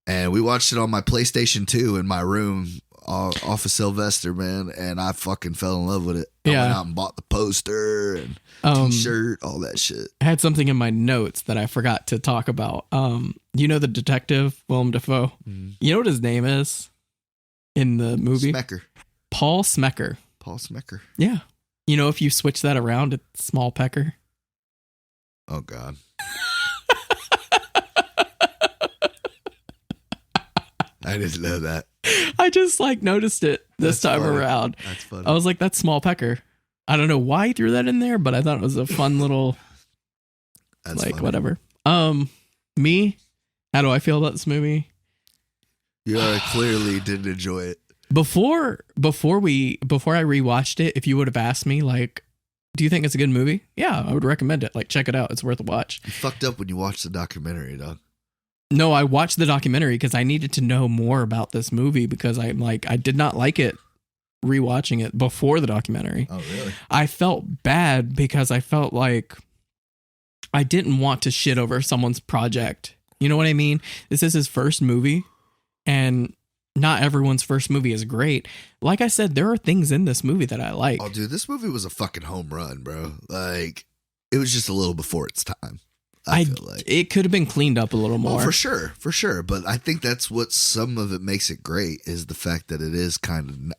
And we watched it on my PlayStation 2 in my room off of Sylvester, man. And I fucking fell in love with it. I went out and bought the poster and t-shirt, all that shit. I had something in my notes that I forgot to talk about. You know the detective, Willem Dafoe? Mm. You know what his name is in the movie? Smecker. Paul Smecker. Paul Smecker. Yeah. You know, if you switch that around, it's Small Pecker. Oh, God. I didn't know that. I just like noticed it this time around. That's funny. I was like, that's Small Pecker. I don't know why he threw that in there, but I thought it was a fun little. That's like, funny. whatever. Me, how do I feel about this movie? You clearly didn't enjoy it. Before I rewatched it, if you would have asked me, like, do you think it's a good movie? Yeah, I would recommend it. Like, check it out. It's worth a watch. You fucked up when you watched the documentary, dog. No, I watched the documentary because I needed to know more about this movie because I did not like it rewatching it before the documentary. Oh, really? I felt bad because I felt like I didn't want to shit over someone's project. You know what I mean? This is his first movie, and not everyone's first movie is great. Like I said, there are things in this movie that I like. Oh, dude, this movie was a fucking home run, bro. Like, it was just a little before its time. I feel like it could have been cleaned up a little more. Oh, for sure. But I think that's what some of it makes it great is the fact that it is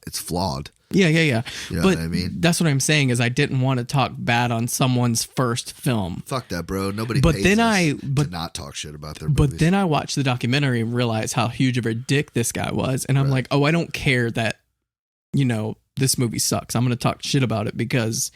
it's flawed. Yeah. You know but what I mean? That's what I'm saying is I didn't want to talk bad on someone's first film. Fuck that, bro. Nobody but pays then us to not talk shit about their movies. But then I watched the documentary and realized how huge of a dick this guy was. And I'm like, oh, I don't care that, this movie sucks. I'm going to talk shit about it because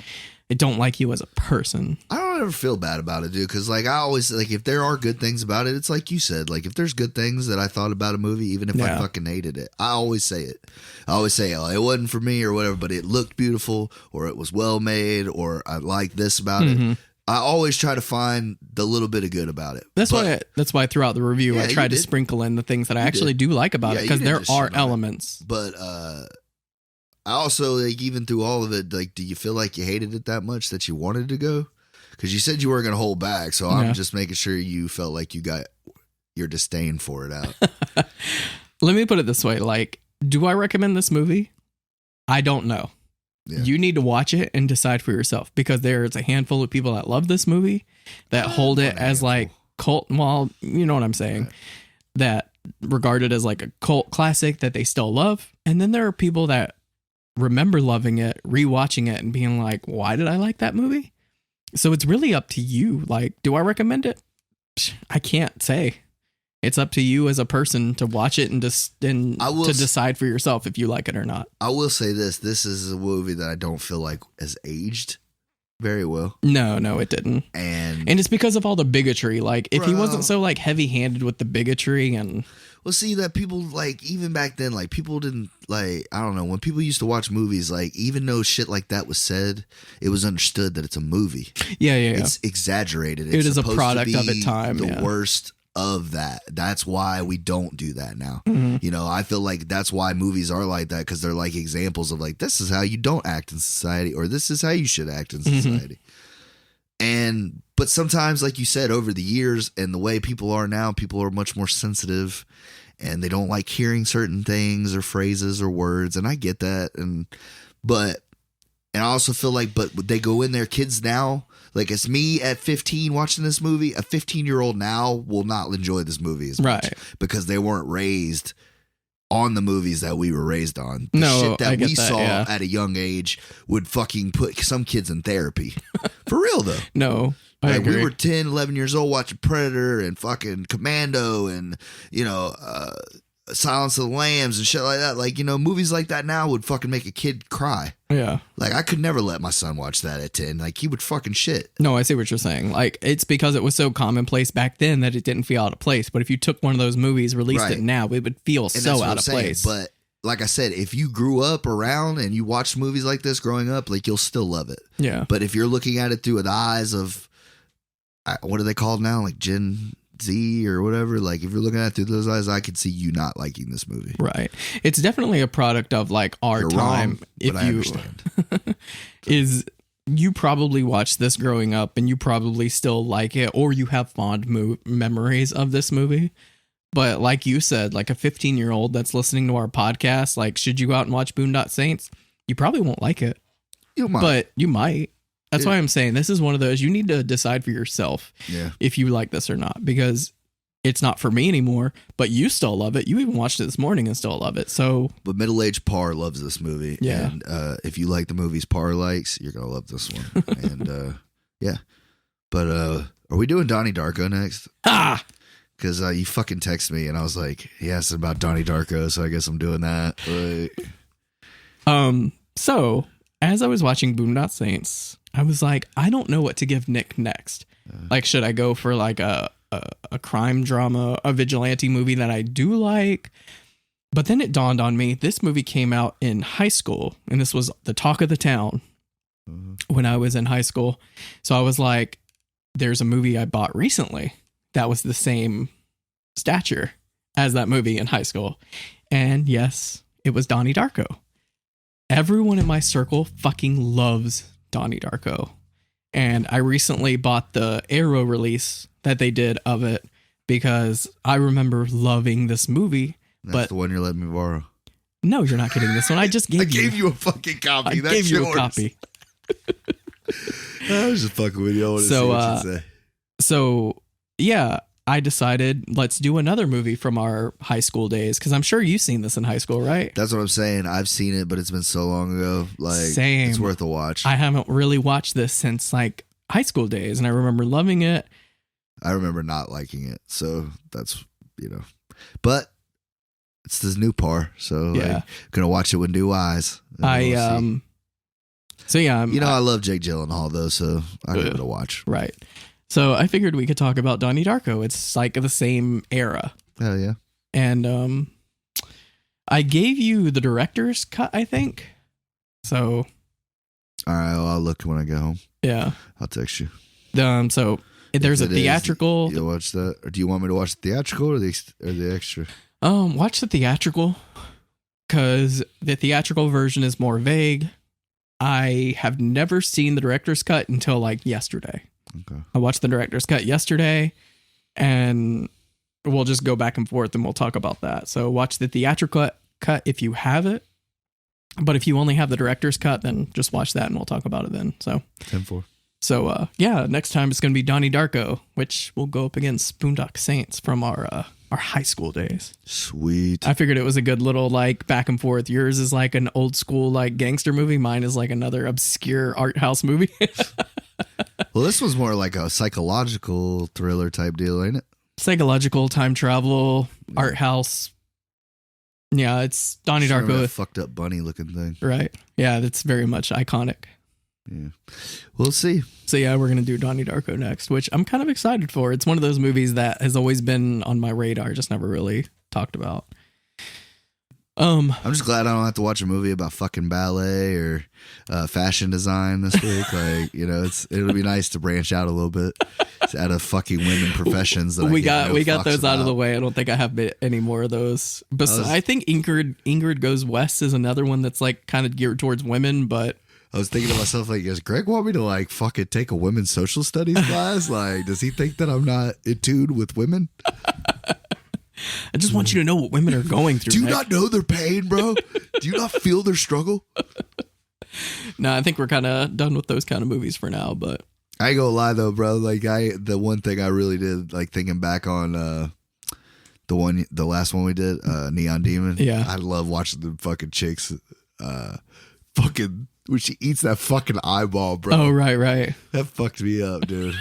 I don't like you as a person. I don't ever feel bad about it, dude, because like I always like if there are good things about it, it's like you said, like if there's good things that I thought about a movie, even if I fucking hated it, I always say it. I always say, oh, it wasn't for me or whatever, but it looked beautiful or it was well made or I like this about it. I always try to find the little bit of good about it. That's why throughout the review I tried to sprinkle in the things that I actually do like about it because there are elements. But I also, like, even through all of it, like, do you feel like you hated it that much that you wanted to go? Because you said you weren't going to hold back, so I'm just making sure you felt like you got your disdain for it out. Let me put it this way. Like, do I recommend this movie? I don't know. Yeah. You need to watch it and decide for yourself because there's a handful of people that love this movie that hold it as like cult. Well, you know what I'm saying? Right. That regard it as like a cult classic that they still love. And then there are people that remember loving it, rewatching it, and being like, why did I like that movie? So it's really up to you. Like, do I recommend it? I can't say. It's up to you as a person to watch it and to decide for yourself if you like it or not. I will say this. This is a movie that I don't feel like has aged very well. No, it didn't. And it's because of all the bigotry. Like, if he wasn't so, like, heavy-handed with the bigotry and... Well, see, that people, like, even back then, like, people didn't, like, I don't know, when people used to watch movies, like, even though shit like that was said, it was understood that it's a movie. Yeah. It's exaggerated. It's it is a product of its time. The worst of that. That's why we don't do that now. Mm-hmm. I feel like that's why movies are like that, because they're like examples of, like, this is how you don't act in society, or this is how you should act in society. But sometimes, like you said, over the years and the way people are now, people are much more sensitive and they don't like hearing certain things or phrases or words. And I get that. And I also feel like, but they go in there, kids now, like it's me at 15 watching this movie, a 15-year-old now will not enjoy this movie as much because they weren't raised on the movies that we were raised on. The shit that we saw at a young age would fucking put some kids in therapy. For real, though. No, I agree. We were 10, 11 years old watching Predator and fucking Commando and, Silence of the Lambs and shit like that. Like, movies like that now would fucking make a kid cry. Yeah. Like, I could never let my son watch that at 10. Like, he would fucking shit. No, I see what you're saying. Like, it's because it was so commonplace back then that it didn't feel out of place. But if you took one of those movies, released it now, it would feel so out of place. But like I said, if you grew up around and you watched movies like this growing up, like, you'll still love it. Yeah. But if you're looking at it through the eyes of, what are they called now? Like Gen Z or whatever. Like, if you're looking at it through those eyes, I could see you not liking this movie. Right. It's definitely a product of like our time. Wrong, if but I understand. You probably watched this growing up and you probably still like it, or you have fond memories of this movie. But like you said, like a 15-year-old that's listening to our podcast, like, should you go out and watch Boondock Saints? You probably won't like it. You might. But you might. That's why I'm saying this is one of those, you need to decide for yourself if you like this or not, because it's not for me anymore, but you still love it. You even watched it this morning and still love it. So, but middle-aged Par loves this movie. Yeah. And if you like the movies Par likes, you're going to love this one. And yeah. But are we doing Donnie Darko next? Ah! Because you fucking texted me and I was like, he asked about Donnie Darko, so I guess I'm doing that. So as I was watching Boondock Saints, I was like, I don't know what to give Nick next. Like, should I go for like a crime drama, a vigilante movie that I do like? But then it dawned on me, this movie came out in high school, and this was the talk of the town when I was in high school. So I was like, there's a movie I bought recently that was the same stature as that movie in high school. And yes, it was Donnie Darko. Everyone in my circle fucking loves Donnie Darko. And I recently bought the Arrow release that they did of it because I remember loving this movie. That's the one you're letting me borrow. No, you're not getting this one. I just gave you. I gave you a fucking copy. I gave you a copy. I was just fucking with you. I want to see what you say. So, yeah, I decided let's do another movie from our high school days because I'm sure you've seen this in high school, right? That's what I'm saying. I've seen it, but it's been so long ago. Like, Same. It's worth a watch. I haven't really watched this since like high school days, and I remember loving it. I remember not liking it, so that's, but it's this new par, so like, gonna watch it with new eyes. So yeah, I love Jake Gyllenhaal though, so I give it a watch. Right. So I figured we could talk about Donnie Darko. It's like the same era. Hell yeah. And I gave you the director's cut, I think. So. All right, well, I'll look when I get home. Yeah. I'll text you. So there's a theatrical. You'll watch that, or do you want me to watch the theatrical or the extra? Watch the theatrical, because the theatrical version is more vague. I have never seen the director's cut until like yesterday. Okay. I watched the director's cut yesterday, and we'll just go back and forth and we'll talk about that. So watch the theatrical cut if you have it. But if you only have the director's cut, then just watch that and we'll talk about it then. So 10-4. So next time it's going to be Donnie Darko, which will go up against Boondock Saints from our high school days. Sweet. I figured it was a good little like back and forth. Yours is like an old school like gangster movie. Mine is like another obscure art house movie. Well, this was more like a psychological thriller type deal, ain't it? Psychological, time travel, art house. Yeah, it's Donnie Darko. That fucked up bunny looking thing. Right. Yeah, that's very much iconic. Yeah. We'll see. So yeah, we're going to do Donnie Darko next, which I'm kind of excited for. It's one of those movies that has always been on my radar, just never really talked about. I'm just glad I don't have to watch a movie about fucking ballet or fashion design this week. Like, it'll be nice to branch out a little bit out of fucking women professions. That we got those out of the way. I don't think I have any more of those. But I think Ingrid Goes West is another one that's like kind of geared towards women, but. I was thinking to myself, like, does Greg want me to like fucking take a women's social studies class? Like, does he think that I'm not in tune with women? I just want you to know what women are going through. Do you not know their pain, bro? Do you not feel their struggle? No, I think we're kind of done with those kind of movies for now, but. I ain't gonna lie though, bro. Like the one thing I really did, like thinking back on the last one we did, Neon Demon. Yeah. I love watching the fucking chicks, fucking. When she eats that fucking eyeball, bro. Oh, right. That fucked me up, dude.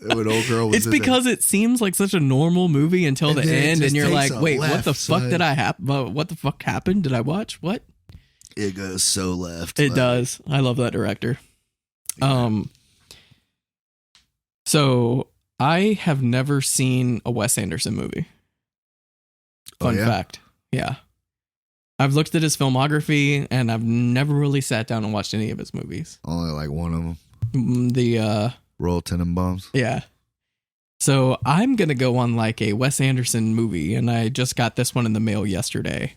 When old girl was it's because it seems like such a normal movie until the end, and you're like, wait, what the fuck did I happen? What the fuck happened? Did I watch? What? It goes so left. It does. I love that director. Yeah. So I have never seen a Wes Anderson movie. Fun fact. Yeah. I've looked at his filmography, and I've never really sat down and watched any of his movies. Only like one of them. The Royal Tenenbaums. Yeah. So I'm going to go on like a Wes Anderson movie, and I just got this one in the mail yesterday.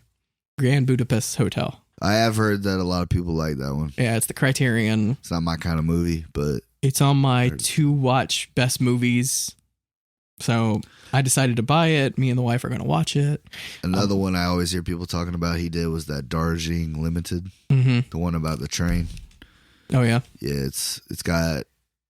Grand Budapest Hotel. I have heard that a lot of people like that one. Yeah, it's the Criterion. It's not my kind of movie, but... It's on my to-watch best movies. So I decided to buy it. Me and the wife are going to watch it. Another one I always hear people talking about he did was that Darjeeling Limited. Mm-hmm. The one about the train. Oh, yeah? Yeah, it's got...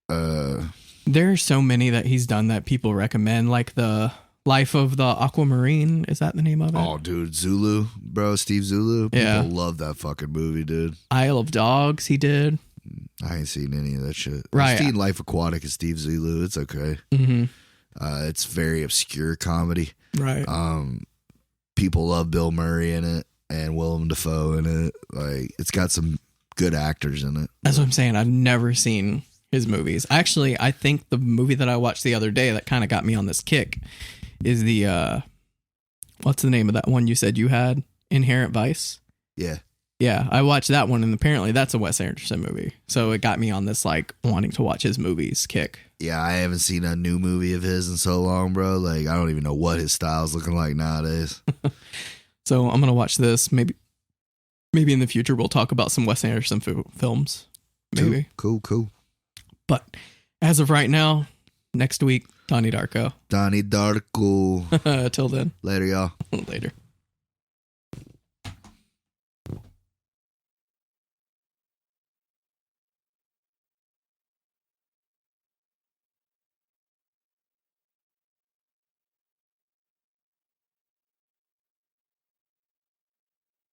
There are so many that he's done that people recommend, like the Life of the Aquamarine. Is that the name of it? Oh, dude, Zulu, bro, Steve Zulu. Yeah. People love that fucking movie, dude. Isle of Dogs, he did. I ain't seen any of that shit. Right. I've seen Life Aquatic and Steve Zulu. It's okay. Mm-hmm. It's very obscure comedy. Right. People love Bill Murray in it and Willem Dafoe in it. Like, it's got some good actors in it. That's what I'm saying. I've never seen his movies. Actually, I think the movie that I watched the other day that kind of got me on this kick is the what's the name of that one you said you had? Inherent Vice? Yeah. Yeah, I watched that one, and apparently that's a Wes Anderson movie. So it got me on this, like, wanting to watch his movies kick. Yeah, I haven't seen a new movie of his in so long, bro. Like, I don't even know what his style's looking like nowadays. So I'm going to watch this. Maybe in the future we'll talk about some Wes Anderson films. Maybe. Cool. But as of right now, next week, Donnie Darko. Donnie Darko. Till then. Later, y'all. Later.